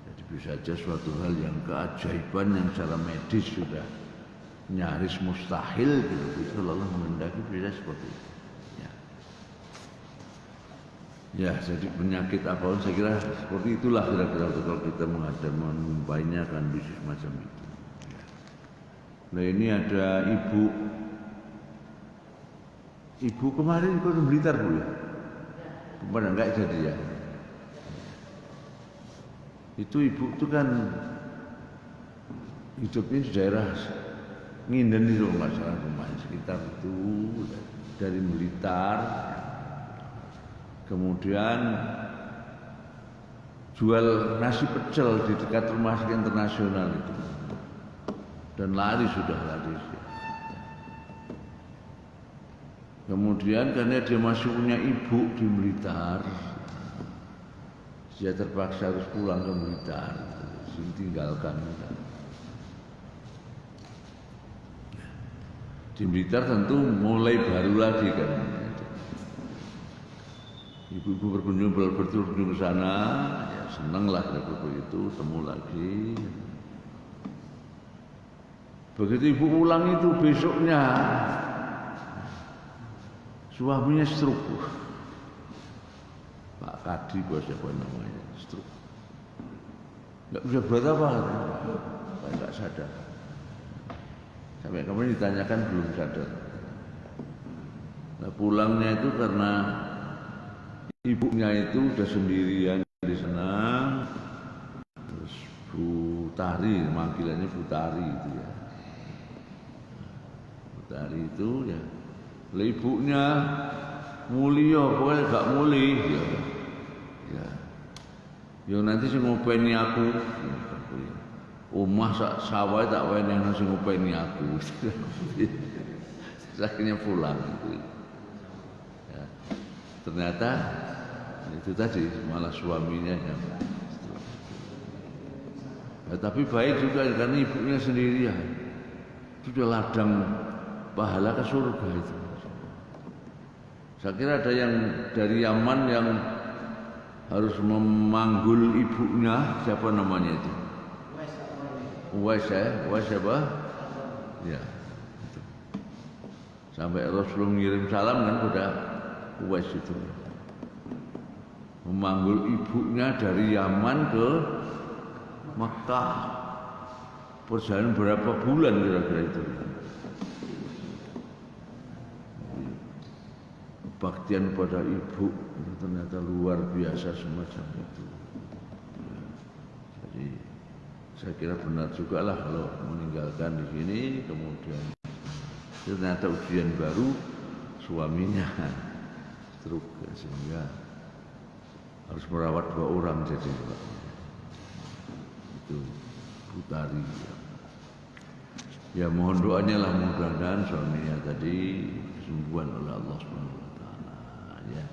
Jadi bisa saja suatu hal yang keajaiban yang secara medis sudah nyaris mustahil gitu, Allah menghendaki bisa seperti itu. Ya, jadi penyakit apapun saya kira seperti itulah kira-kira kalau kita menghadapi menumpainya akan bisa semacam itu. Nah ini ada ibu kemarin ikut Blitar Bu ya, kemarin enggak jadi ya. Itu ibu itu kan hidupnya di daerah Nginden itu nggak salah rumahnya sekitar itu dari Blitar. Kemudian jual nasi pecel di dekat rumah sakit internasional itu dan laris. Kemudian karena dia masih punya ibu di Blitar, dia terpaksa harus pulang ke Blitar, tinggalkan. Di Blitar tentu mulai baru lagi kan. Ibu-ibu berkunjung ke sana, ya senanglah ibu itu temu lagi. Begitu ibu pulang itu besoknya suaminya stroke. Pak Kadi siapa namanya, stroke. Enggak bisa buat apa, enggak sadar. Sampai kemarin ditanyakan belum sadar. Nah pulangnya itu karena ibunya itu udah sendirian di sana. Terus Bu Tari, manggilannya Bu Tari itu ya. Bu Tari itu ya, ibunya mulia, pokoknya gak muli ya. Ya nanti sih ngopeni aku. Omah sak sawah tak wenehno sing ngopeni aku. Akhirnya pulang itu. Ya. Ternyata itu tadi malah suaminya yang ya, tapi baik juga karena ibunya sendirian. Sudah ladang pahala ke surga itu. Saya kira ada yang dari Yaman yang harus memanggul ibunya, siapa namanya itu? Uwais siapa? Ya. Itu. Sampai Rasulullah ngirim salam kan pada Uwais itu. Memanggul ibunya dari Yaman ke Makkah. Perjalanan berapa bulan kira-kira itu? Kebaktian pada ibu itu ternyata luar biasa semacam itu. Jadi saya kira benar juga lah kalau meninggalkan di sini kemudian ternyata ujian baru suaminya stroke sehingga harus merawat 2 orang jadi itu Putari ya mohon doanya lah mudah-mudahan suaminya tadi kesembuhan oleh Allah SWT ya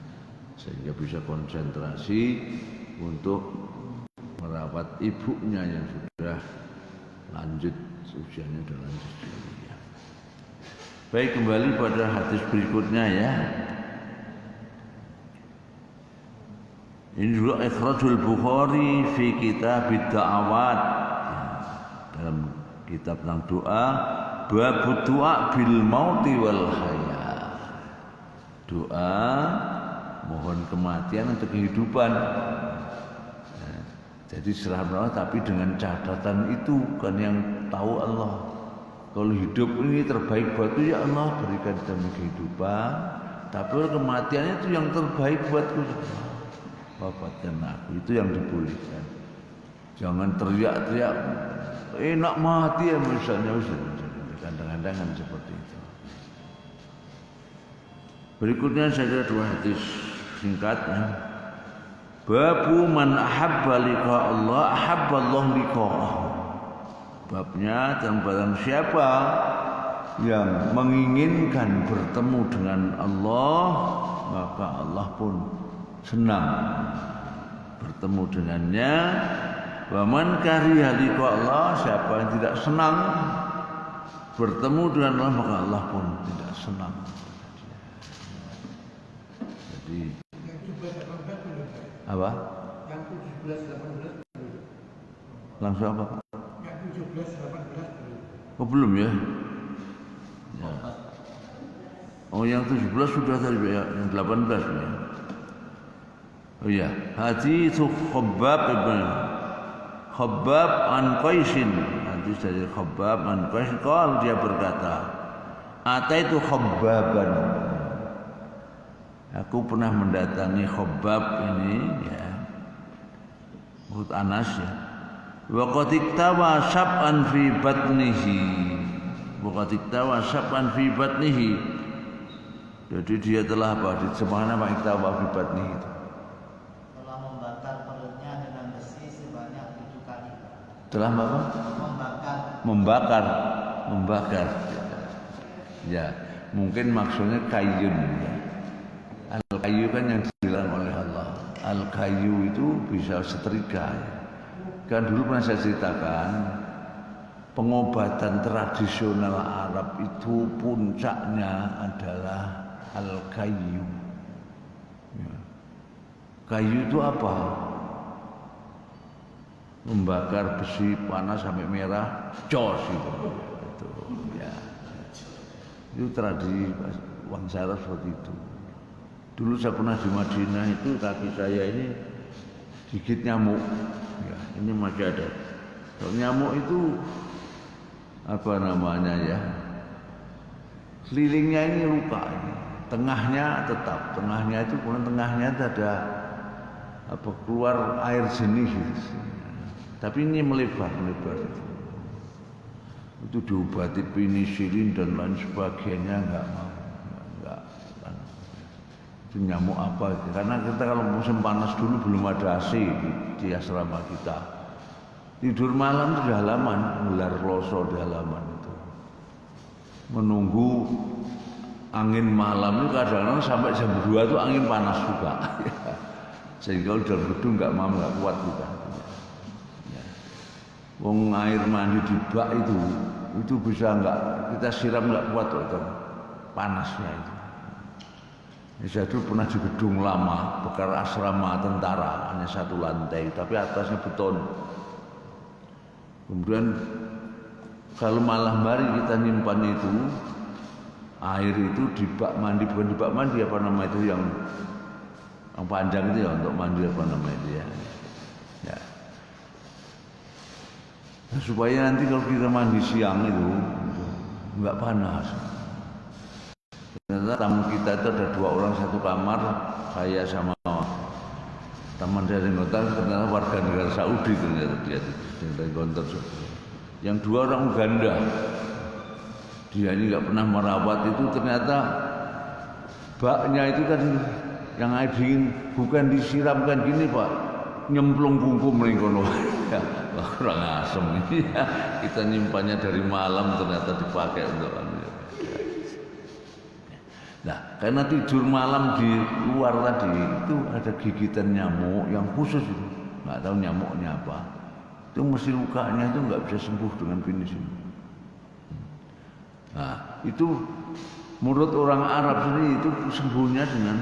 sehingga bisa konsentrasi untuk merawat ibunya yang sudah lanjut usianya sudah lanjut ya. Baik, kembali pada hadis berikutnya ya. Ini juga ikhrajul Bukhari fi kitab ad-da'awat dalam kitab tentang doa bab doa bil mauti wal haya. Doa mohon kematian untuk kehidupan. Jadi serah Allah tapi dengan catatan itu kan yang tahu Allah. Kalau hidup ini terbaik buatku ya Allah berikan demi kehidupan. Tapi kalau kematiannya itu yang terbaik buatku. Wafatkan aku itu yang dibolehkan. Jangan teriak-teriak enak mati ya misalnya kadang-kadang kan seperti itu. Berikutnya saya kira 2 hadis singkatnya. Babu man ahabba liqa Allah ahabba Allah liqa'ahu. Babnya tentang barang siapa yang menginginkan bertemu dengan Allah maka Allah pun senang bertemu dengannya. Wa man kariha liqa Allah, siapa yang tidak senang bertemu dengan Allah maka Allah pun tidak senang. Jadi apa? Yang 17-18 langsung apa? Yang 17-18 Oh belum ya? Ya. Oh yang 17 sudah tadi ya, yang 18 ya. Oh ya, hadits Khabbab an Qaisin. Hadis dari Khabbab an Qais qala dia berkata, "Ataitu Khabbaban." Aku pernah mendatangi Khabbab ini ya. Menurut Anas ya. Wa qad iktawa sab'an fi batnihi. Wa qad iktawa sab'an fi batnihi. Jadi dia telah apa? Diterjemahkan apa iktawa fi batnihi itu? Telah membakar perutnya dengan besi sebanyak 7 kali. Telah apa? Membakar. Ya, mungkin maksudnya kayun ya. Al-Kayu kan yang dibilang oleh Allah. Al-Kayu itu bisa setrika ya. Kan dulu pernah saya ceritakan pengobatan tradisional Arab itu puncaknya adalah al-kayu. Ya. Kayu itu apa? Membakar besi panas sampai merah, jos itu. Itu ya. Itu tradisi bangsa Arab seperti itu. Dulu saya pernah di Madinah itu kaki saya ini digigit nyamuk. Ya, ini masih ada. Kalau nyamuk itu apa namanya ya? Kelilingnya ini luka ini. Tengahnya tetap, tengahnya itu kemudian tengahnya itu ada apa keluar air jernih gitu. Tapi ini melebar itu. Itu diobati penisilin dan lain sebagainya enggak mau. Enggak. Itu nyamuk apa itu? Karena kita kalau musim panas dulu belum ada AC di asrama kita. Tidur malam itu di halaman, gelar kloso di halaman itu. Menunggu angin malam itu kadang-kadang sampai jam 2 itu angin panas juga. Sehingga kalau dalam gedung nggak kuat kita. Ya. Wong air mandi di bak itu bisa nggak kita siram nggak kuat itu panasnya itu. Saya dulu pernah di gedung lama bekas asrama tentara hanya 1 lantai tapi atasnya beton. Kemudian kalau malam hari kita nyimpan itu air itu di bak mandi, bukan di bak mandi apa nama itu yang panjang itu ya untuk mandi apa nama itu ya. Ya. Nah, supaya nanti kalau kita mandi siang itu enggak panas. Ternyata tamu kita itu ada 2 orang 1 kamar, saya sama teman dari Gontor, ternyata warga negara Saudi ternyata dia dari Gontor. Yang 2 orang Uganda. Dia ini nggak pernah merawat itu ternyata baknya itu kan yang air dingin bukan disiramkan gini Pak, nyemplung bungkum mengkono. Ya, kurang asem ini ya. Kita nyimpannya dari malam ternyata dipakai untuk nah, karena tidur malam di luar tadi itu ada gigitan nyamuk yang khusus itu, nggak tahu nyamuknya apa. Itu mesti lukanya itu nggak bisa sembuh dengan penisilin. Nah, itu menurut orang Arab sendiri itu sembuhnya dengan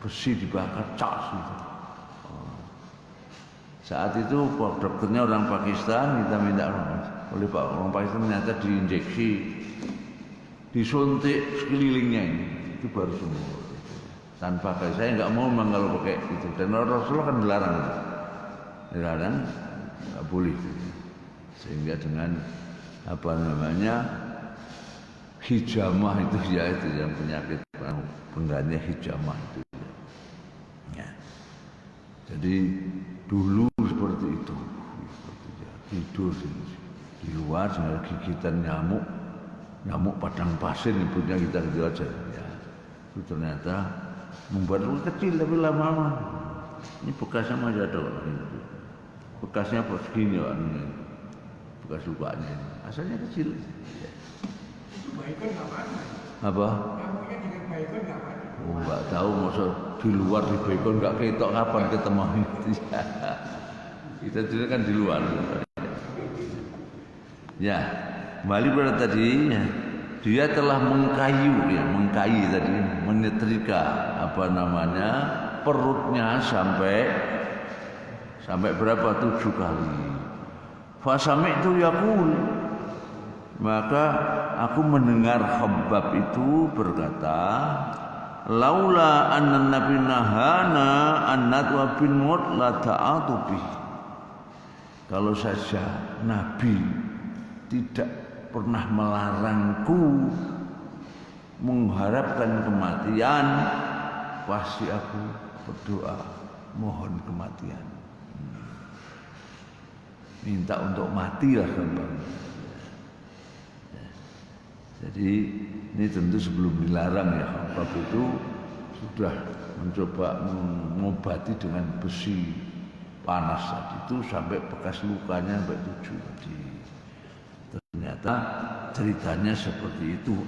besi dibakar cas gitu. Saat itu dokternya orang Pakistan, kita minta oleh Pak orang Pakistan ternyata diinjeksi, disuntik sekelilingnya ini, itu baru sembuh. Tanpa kayak saya nggak mau memang kalau pakai itu. Dan Rasulullah kan dilarang, nggak boleh. Sehingga dengan apa namanya hijamah itu ya itu yang penyakit penggantinya hijamah itu. Ya. Jadi dulu seperti itu, tidur di luar dengan gigitan nyamuk padang pasir nyebutnya kita gitu aja. Ya. Itu ternyata membuat luka kecil tapi lama-lama ini bekasnya masih ada bekasnya segini bekas lukanya asalnya kecil. Ya. Baikon nggak mana? Apa? Nyamuknya dengan baikon nggak mana? Oh, nggak tahu masa di luar di baikon nggak ketok kapan ketemu itu. Kita dulu kan di luar. Ya, kembali pada tadi dia telah mengkayi tadi, menyetrika apa namanya perutnya sampai berapa 7 kali. Fasami itu yakul. Maka aku mendengar Khabbab itu berkata, laula anna nabi nahana an nadwa bin mut la ta'atu bih. Kalau saja Nabi tidak pernah melarangku mengharapkan kematian, pasti aku berdoa mohon kematian. Minta untuk matilah kembali. Jadi ini tentu sebelum dilarang ya, Khabbab itu sudah mencoba mengobati dengan besi panas tadi itu sampai bekas lukanya sampai 7 tadi. Ternyata ceritanya seperti itu.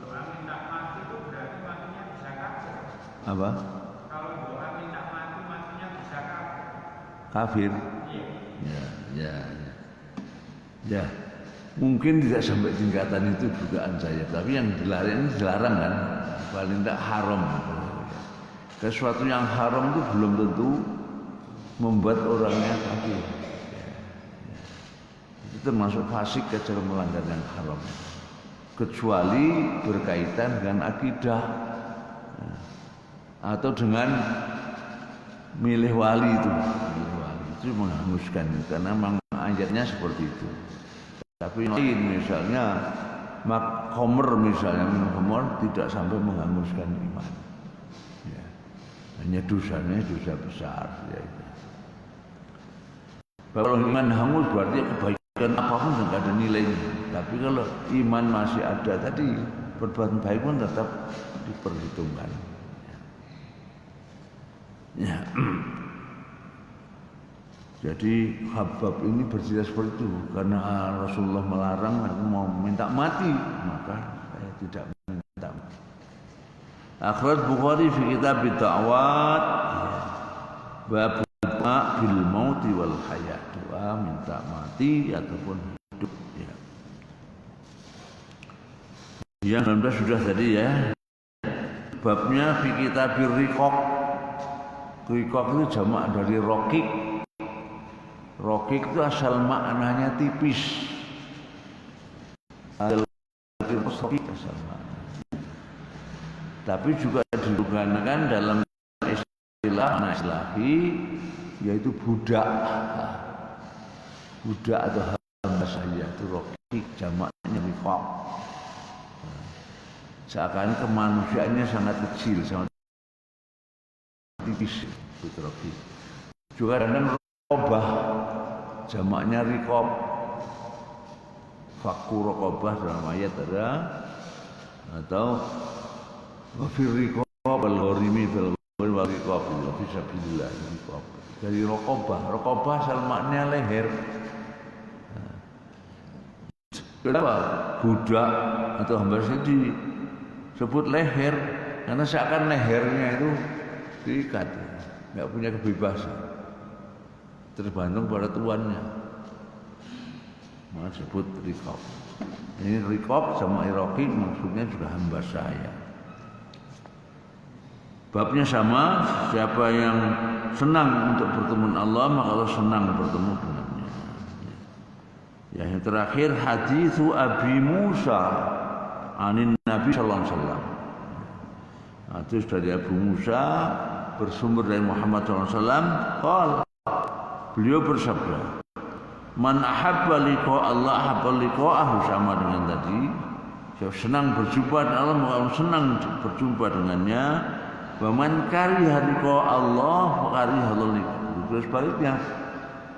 Doa minta mati itu berarti matinya bisa kafir. Apa? Kalau doa minta mati matinya bisa kafir. Kafir? Iya. Ya. Ya, mungkin tidak sampai tingkatan itu dugaan saya, tapi yang dilarang kan, paling tidak haram. Sesuatu yang haram itu belum tentu membuat orangnya kafir. Itu termasuk fasik kecuali melanggar yang haram. Kecuali berkaitan dengan akidah atau dengan milih wali itu menghanguskan, karena memang ayatnya seperti itu. Tapi lain misalnya khomer misalnya, minum khomer tidak sampai menghanguskan iman. Ya. Hanya dosanya dosa besar. Ya. Kalau iman hangus berarti kebaikan apapun tidak ada nilainya. Tapi kalau iman masih ada tadi, perbuatan baik pun tetap diperhitungkan. Ya. Jadi Habab ini bercerita seperti itu karena Rasulullah melarang, aku mau minta mati, maka saya tidak minta mati. Akhraj Bukhari fi kitab Da'wat bab bil mauti wal hayat, doa minta mati ataupun hidup ya. Yang 19 sudah tadi ya. Babnya fi kitab Riqaq. Riqaq itu jamak dari rokik. Rokik itu asal maknanya tipis. Asal makna. Tapi juga digunakan dalam istilah islahi, yaitu budak. Budak atau hamba saya itu rokik, jamaknya riqaq. Seakan kemanusiaannya sangat kecil, sangat tipis itu rokik. Juga kadang rokobah, jamaknya riqab. Fakku rokobah dalam ayat ada, atau wafir riqab al-gharimi fil riqab fisabilillah riqab. Dari rokobah asal maknanya leher. Kenapa budak atau hamba sendiri disebut leher? Karena seakan lehernya itu diikat, nggak punya kebebasan, tergantung pada tuannya. Maka disebut riqab. Ini riqab sama raqib maksudnya juga hamba saya. Babnya sama, siapa yang senang untuk bertemu Allah maka Allah senang bertemu dengannya. Yang terakhir hadis Abi Musa anin Nabi sallallahu alaihi wasallam. Hadis dari Abu Musa bersumber dari Muhammad sallallahu alaihi wasallam, beliau bersabda, "Man ahabba liqa Allah ahabba liqa'ahu," sama dengan tadi. Siapa senang berjumpa dengan Allah maka Allah senang berjumpa dengannya. Wa man kariha liqa Allah kariha Allah liqa'ahu. Terus sebaliknya,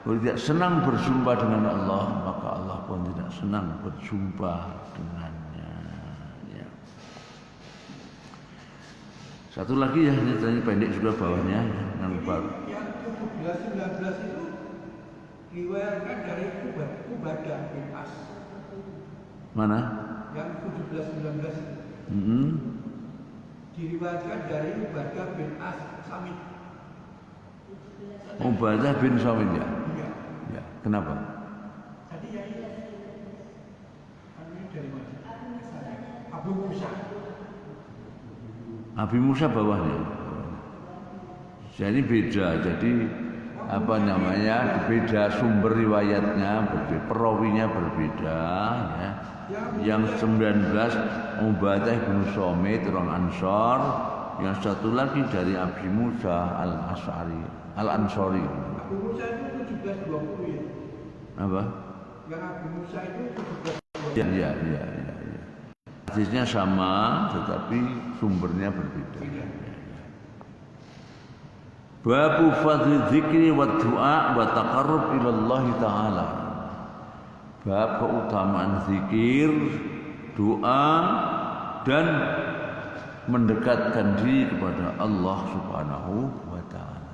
kalau tidak senang berjumpa dengan Allah maka Allah pun tidak senang berjumpa dengannya. Ya. Satu lagi ya, ini tanya pendek juga bawahnya yang baru. Yang 17-19 itu riwayatkan dari Ubadah bin As. Mana? Yang 17-19 itu diriwayatkan dari Ubadah bin As Samit. Ubadah bin Samit ya? Iya. Ya. Kenapa? Tadi ya ini dari mana? Abu Musa. Abi Musa bawahnya. Jadi beda. Jadi apa namanya? Beda sumber riwayatnya, berbeda, perawinya berbeda. Ya. Yang 19 Ubadah bin Samit orang Ansor. Yang satu lagi dari Abi Musa Al-Ansari. Abu Musa itu 1720 ya. Apa? Yang Abu Musa itu 1720. Iya. Hadisnya sama, tetapi sumbernya berbeda. Babu fadli dzikri wa du'a wa taqarrub ila Allah Ta'ala. Bab keutamaan zikir, doa dan mendekatkan diri kepada Allah Subhanahu wa taala.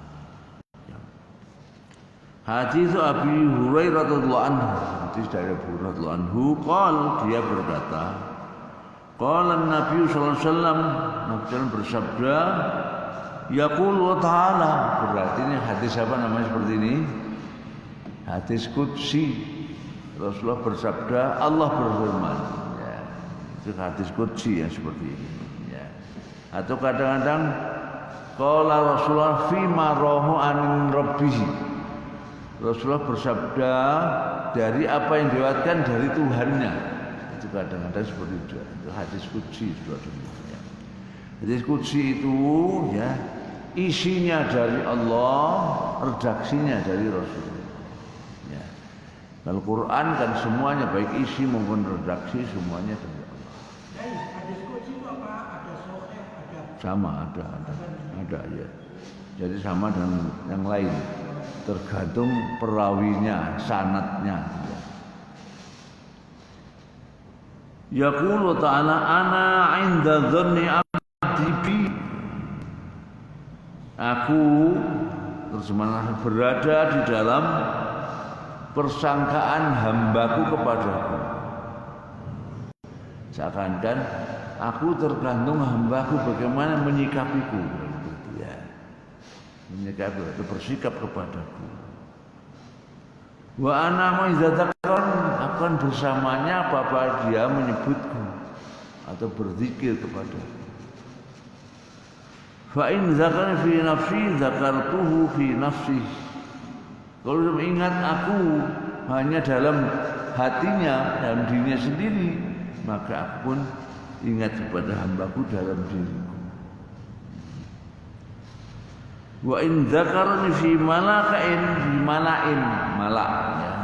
Hadis Abi Hurairah radhiyallahu anhu, hadis dari Abu Hurairah radhiyallahu anhu, dia berkata, qala Nabi sallallahu alaihi wasallam, Nabi bersabda, yaqul wa ta'ala, berarti ini hadis apa namanya seperti ini? Hadis qudsi. Rasulullah bersabda, Allah berfirman. Ya, itu hadis qudsi yang seperti ini. Ya. Atau kadang-kadang qala Rasulullah fima rahu anin rabbih. Rasulullah bersabda dari apa yang diriwayatkan dari Tuhannya. Itu kadang-kadang seperti itu. Itu hadis qudsi ya. Hadis qudsi itu ya isinya dari Allah, redaksinya dari Rasul. Ya. Kalau Quran kan semuanya baik isi maupun redaksi semuanya dari Allah. Hadis qudsi itu apa? Ada sahih, ada Sama ada ya. Jadi sama dengan yang lain. Tergantung perawinya, sanadnya. Yaqulu ta'ala ana 'inda dhanni 'abdi bi. Aku terjemahan berada di dalam persangkaan hambaku kepadaku. Seakan-akan aku tergantung hambaku bagaimana menyikapiku. Ya. Menyikapi atau bersikap kepadaku. Wa ana ma'izatakan akan bersamanya apabila dia menyebutku atau berzikir kepadaku. Fa in zakarani fi nafsi zakartuhu fi nafsi. Kalau dia ingat aku hanya dalam hatinya, dalam dirinya sendiri, maka aku pun ingat kepada hambaku dalam diriku. Wa in zakarani fi mala'in fi mala'in malak. Ya.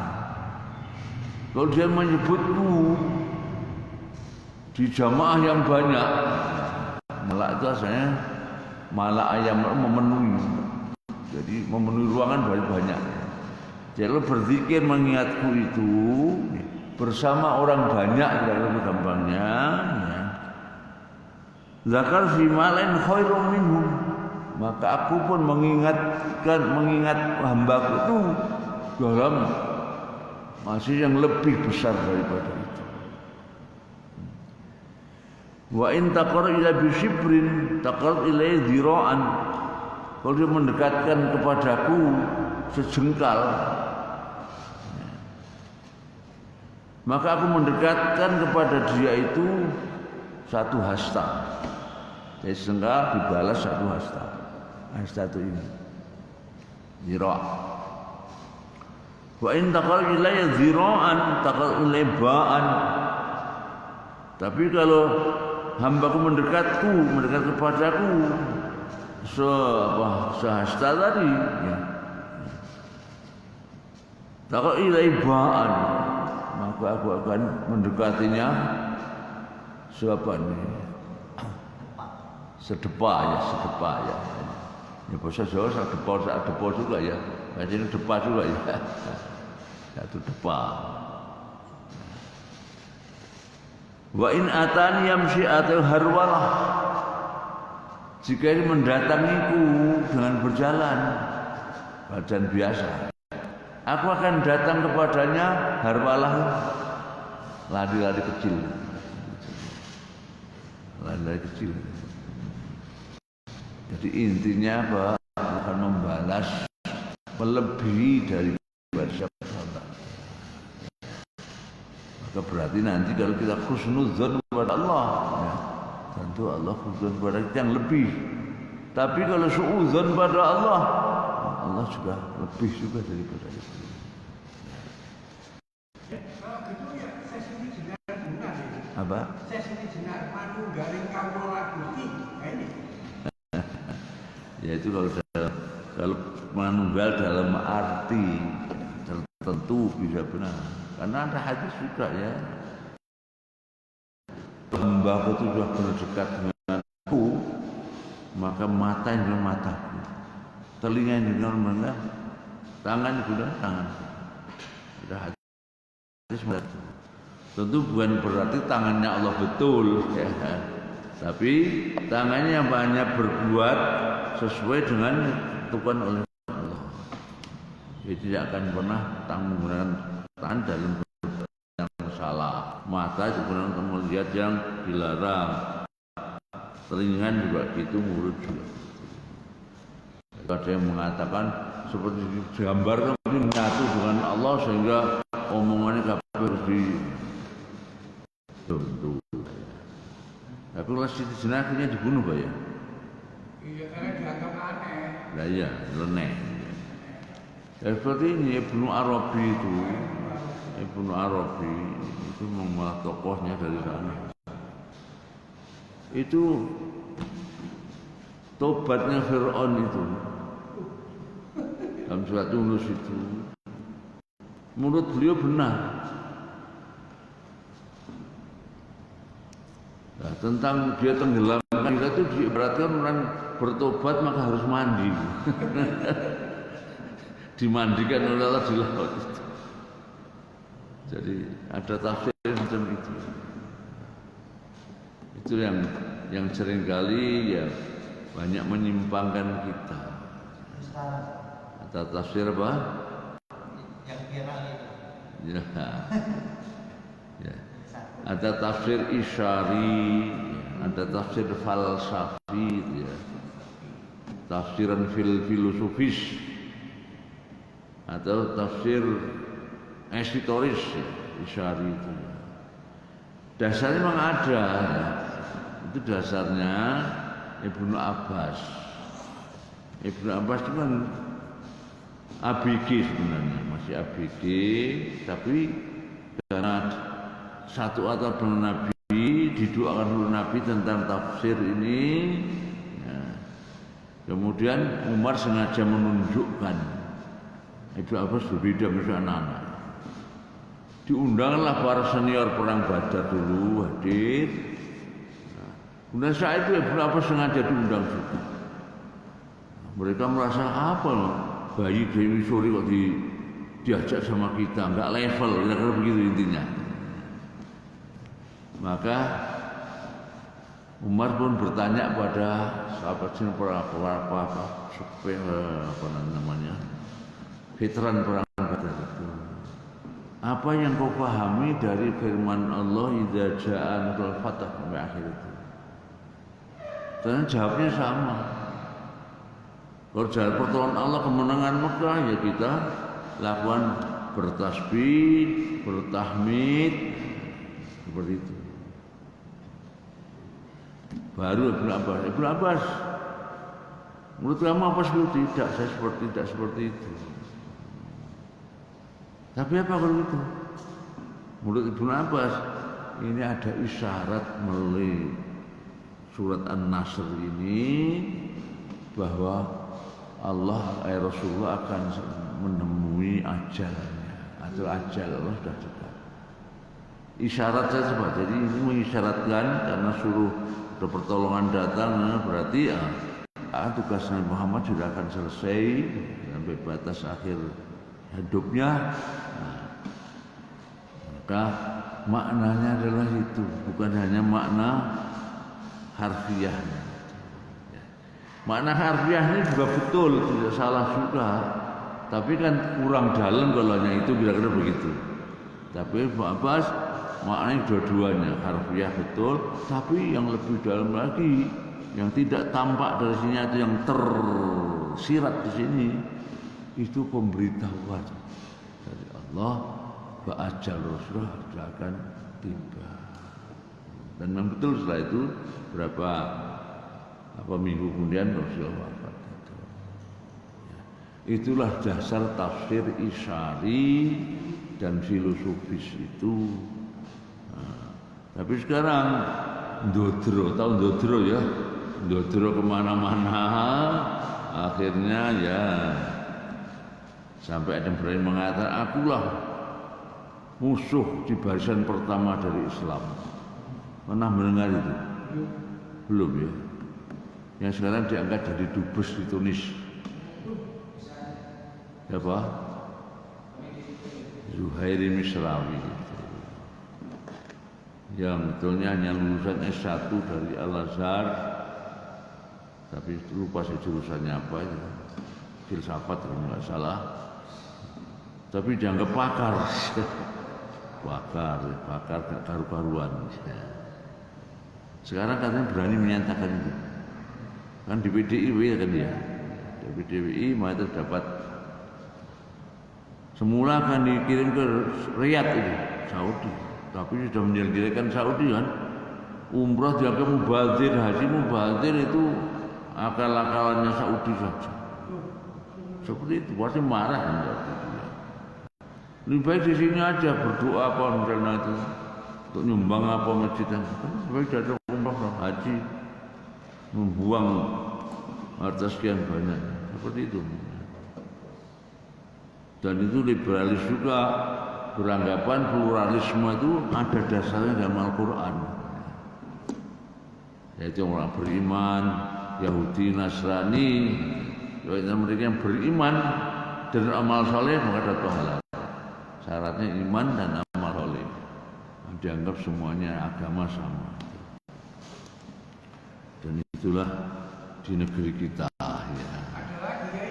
Kalau dia menyebutku di jamaah yang banyak, malak itu asalnya malak yang memenuhi, jadi memenuhi ruangan banyak. Jadi kalau berzikir mengingatku itu bersama orang banyak, kalau gampangnya, ya. Zakar fi malain khairum minhum, maka aku pun mengingat hambaku itu dalam masih yang lebih besar daripada itu. Wa in taqarra ila bisibrin taqarra ilai dhira'an. Kalau dia mendekatkan kepadaku sejengkal, maka aku mendekatkan kepada dia itu satu hasta. Jadi sejengkal dibalas satu hasta. Hasta itu ini dhira'. Wa in taqarra ilai dhira'an taqarra ilai ba'an. Tapi kalau hambaku mendekat kepadaku sehasta tadi, ya. Takut ilaibaan, maka aku akan mendekatinya sedepa ya. Ya bahasa Jawa sedepa juga ya. Bahasa depa juga ya. Satu depa. Wa in atani yamshi atau harwalah. Jika ini mendatangiku dengan berjalan badan biasa, aku akan datang kepadanya harwalah, lari-lari kecil. Lari-lari kecil. Jadi intinya apa? Akan membalas melebihi dari bersyukur. Maka berarti nanti kalau kita husnudzon kepada Allah, ya, tentu Allah husnudzon kepada kita yang lebih. Tapi kalau suudzon pada Allah, Allah juga lebih juga daripada itu. Kalau gitu ya sesi ini benar. Apa? Sesi ini benar manunggaling kawula Gusti. Ini. Ya itu kalau manunggal dalam arti tertentu bisa benar. Karena ada hadis juga ya, hamba itu sudah berdekat denganku, maka mata dengan mataku, telinga dengan mendengar, tangan juga tangan. Ada hadis berarti. Tentu bukan berarti tangannya Allah betul, ya. Tapi tangannya yang banyak berbuat sesuai dengan ditentukan oleh Allah. Jadi tidak akan pernah menggunakan tangan dalam yang salah, mata juga untuk melihat yang dilarang, telinga juga gitu, mulut juga. Ada yang mengatakan seperti gambar menyatu dengan Allah sehingga omongannya kabeh di tentu. Tapi kalau Siti Jenar akhirnya dibunuh Pak ya? Iya, karena dianggap aneh. Nah iya, leneh. Ya seperti ini Ibnu Arabi itu malah tokohnya dari sana. Itu tobatnya Fir'aun itu dalam surat Yunus itu menurut beliau benar. Nah, tentang dia tenggelamkan kita itu diibaratkan orang bertobat maka harus mandi. Dimandikan oleh Allah di laut itu. Jadi ada tafsir macam itu. Itu yang seringkali ya banyak menyimpangkan kita. Sekarang Ada tafsir apa? yang viral itu. Ya. Ya. Ada tafsir isyari, ada tafsir falsafi, ya. Tafsiran filosofis, atau tafsir historis, ya, isyari itu. Dasarnya memang ada, ya. Itu dasarnya Ibnu Abbas. Ibnu Abbas itu kan ABG sebenarnya, masih ABG, tapi karena satu atap dengan Nabi, didoakan oleh Nabi tentang tafsir ini, ya. Kemudian Umar sengaja menunjukkan Ibnu Abbas berbeda dengan anak-anak. Diundanglah para senior perang Badar dulu hadir. Nah, kemudian saat itu Ibnu Abbas sengaja diundang juga. Mereka merasa apa loh, bayi Dewi Suri kok diajak sama kita, nggak level, kira-kira begitu intinya. Maka Umar pun bertanya pada sahabat sini apa namanya, veteran perang Badar itu. Apa yang kau pahami dari firman Allah idza ja'a nasrul fath sampai akhir itu? Dan jawabnya sama. Kalau jalan pertolongan Allah kemenangan Mekah ya kita lakukan bertasbih, bertahmid seperti itu. Baru Ibnu Abbas menurut kamu apa seperti tidak? Saya tidak seperti itu. Tapi apa kalau itu? Menurut Ibnu Abbas ini ada isyarat melalui surat An-Nasr ini bahwa Allah Rasulullah akan menemui ajalnya atau ajal Allah sudah dekat. Isyarat saja Pak. Jadi ini mengisyaratkan karena suruh pertolongan datang, berarti ya, tugas Nabi Muhammad sudah akan selesai sampai batas akhir hidupnya. Nah, maka maknanya adalah itu, bukan hanya makna harfiahnya. Makna harfiahnya juga betul, tidak salah juga. Tapi kan kurang dalam kalau hanya itu, kira-kira begitu. Tapi Pak Abbas maknanya dua-duanya, harfiah betul, tapi yang lebih dalam lagi, yang tidak tampak dari sini itu yang tersirat di sini, itu pemberitahuan dari Allah bahwa ajal Rasulullah sudah akan tiba. Dan memang betul setelah itu berapa minggu kemudian Rasulullah wafat. Itulah dasar tafsir isyari dan filosofis itu. Nah, tapi sekarang ndodro ya, ndodro kemana-mana, akhirnya ya sampai ada yang berani mengatakan akulah musuh di barisan pertama dari Islam. Pernah mendengar itu? Belum ya? Yang sekarang diangkat dari dubes di Tunis. Siapa? Zuhairi Misrawi. Yang betulnya hanya lulusan S1 dari Al-Azhar, tapi lupa sih jurusannya apa itu. Filsafat kalau nggak salah. Tapi dianggap pakar. Pakar gak karu-karuan. Sekarang katanya berani menyatakan itu. Kan di PDIW kan dia. Di PDIW malah terdapat Semula akan dikirim ke Riyadh itu, Saudi. Tapi sudah menjelajahkan Saudi kan. Umrah dianggap mubazir, haji mubazir itu akal-akalannya Saudi saja. Seperti itu, pasti marah kan. Lebih baik di sini aja berdoa apa misalnya itu untuk nyumbang apa masjid dan lebih baik datang umrah haji membuang harta sekian banyak seperti itu. Dan itu liberalis juga beranggapan pluralisme itu ada dasarnya dalam Al-Quran. Yaitu orang beriman, Yahudi, Nasrani, mereka yang beriman dan amal soleh maka ada pahala. Syaratnya iman dan amal soleh. Dianggap semuanya agama sama. Dan itulah di negeri kita. Ya. Ada lagi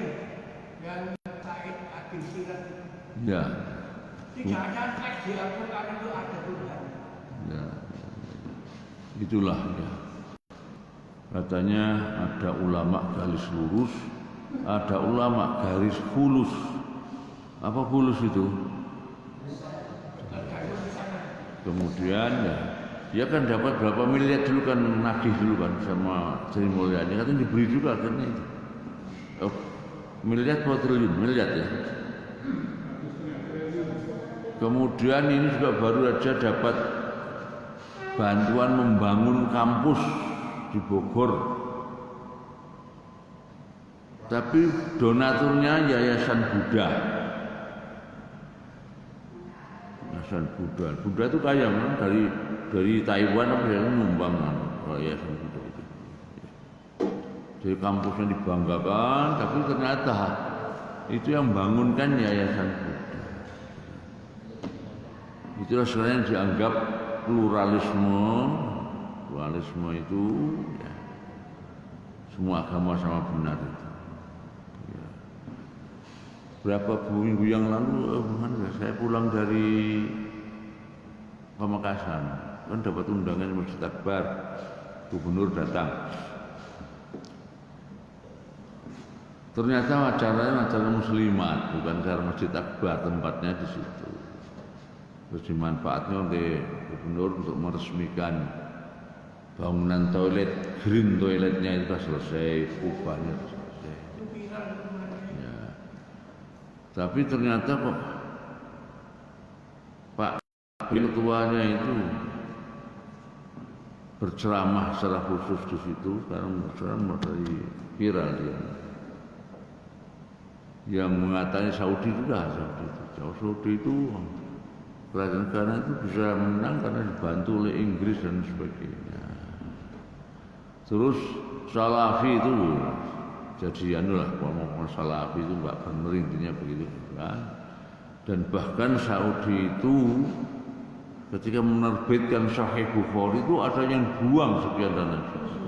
ya, yang Said Agil Siraj. Ya. Tidak ada teks di Al-Quran itu ada Tuhan. Ya. Itulah ya. Katanya ada ulama garis lurus, ada ulama garis fulus. Apa fulus itu? Kemudian ya, dia kan dapat berapa miliar dulu kan, nagih dulu kan sama Sri Mulyani, katanya diberi juga akhirnya itu. Oh, miliar atau triliun? Miliar ya. Kemudian ini juga baru aja dapat bantuan membangun kampus di Bogor. Tapi donaturnya Yayasan Buddha. Yayasan Buddha. Buddha itu kaya kan dari Taiwan apa yang nyumbang Yayasan Buddha itu. Jadi kampusnya dibanggakan, tapi ternyata itu yang bangunkan Yayasan Buddha. Itulah sebenarnya yang dianggap pluralisme. Pluralisme itu ya, semua agama sama benar itu. Ya. Berapa minggu yang lalu, saya pulang dari Pamekasan, kan dapat undangan Masjid Akbar, gubernur datang. Ternyata acaranya acara muslimat, bukan acara Masjid Akbar, tempatnya di situ. Terus dimanfaatnya oleh gubernur untuk meresmikan bangunan toilet, green toiletnya itu sudah selesai, kubahnya selesai. Ya. Tapi ternyata kok Pak ketuanya itu berceramah secara khusus di situ, sekarang berceramah dari viral dia. Yang mengatakan Saudi juga, Saudi itu kerajaan negara itu bisa menang karena dibantu oleh Inggris dan sebagainya. Terus Salafi itu jadi lah, kalau Salafi itu nggak benar intinya begitu kan. Dan bahkan Saudi itu ketika menerbitkan Sahih Bukhari itu ada yang buang sekian dan sekian.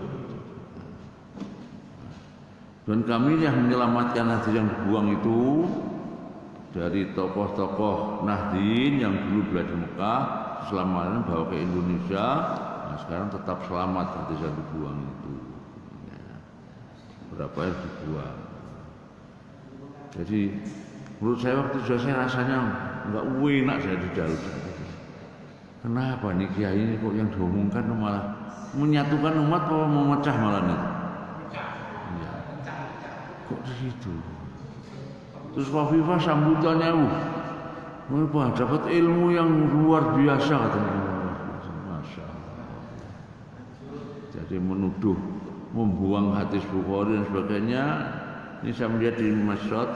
Dan kami yang menyelamatkan hadis yang dibuang itu dari tokoh-tokoh Nahdien yang dulu berada di Mekah, selamanya bawa ke Indonesia. Nah, sekarang tetap selamat hadis yang dibuang itu. Ya. Berapa yang dibuang. Jadi menurut saya waktu itu saya rasanya nggak enak saya di dalam. Kenapa nih kiai ini kok yang diomongkan malah menyatukan umat atau memecah malah nih? Ya. Kok di situ? Terus Khofifah sambutannya, wah dapat ilmu yang luar biasa katanya. Masya Allah. Jadi menuduh, membuang hadis Bukhari dan sebagainya. Ini saya melihat di Masjid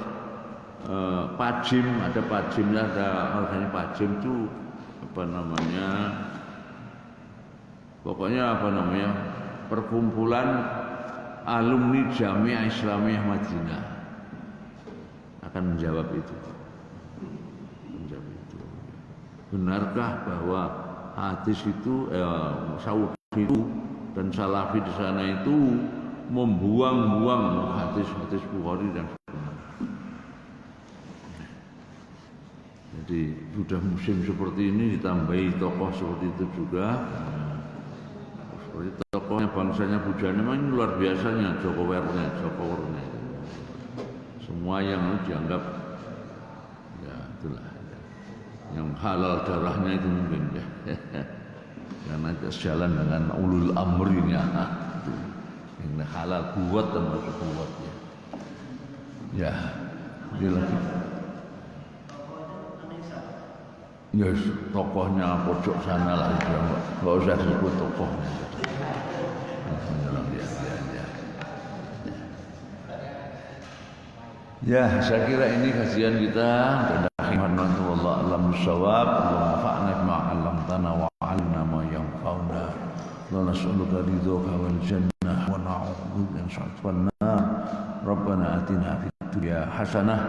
Pajim, ada Pajimnya, ada organisasi Pajim itu apa namanya? Pokoknya apa namanya? Perkumpulan alumni Jamiah Islamiyah Madinah. Akan menjawab itu. Benarkah bahwa hadis itu Saudi itu dan Salafi di sana itu membuang-buang hadis-hadis Bukhari dan sebagainya. Jadi sudah musim seperti ini ditambahi tokoh seperti itu juga. Seperti tokohnya bangsanya Bujana memang luar biasanya Joko Werner. Semua yang dianggap ya itulah yang halal darahnya itu mungkin ya karena sejalan dengan ulul amrinya yang halal kuat termasuk kuat ya dia lagi ya tokohnya pojok sana lah itu nggak usah disebut tokohnya ya saya kira ini kajian kita dan akhirnya wallahu a'lam bissawab wa fa'na bima 'allamtana wa 'allimna ma yanfa'una la nas'aluka ridhaka wal jannah wa na'udzu min syaitanir nar rabbana atina fid dunya hasanah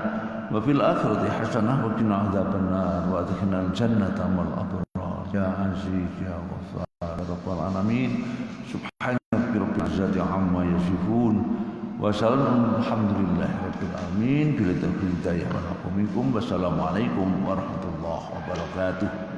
wa fil akhirati hasanah wa qina adzabannar wa adkhilna al jannata ma'al abrar ya aziz ya ghaffar rabbal alamin subhana rabbil izzati amma yasifun Wassalamualaikum warahmatullahi wabarakatuh. Wassalamualaikum warahmatullahi wabarakatuh.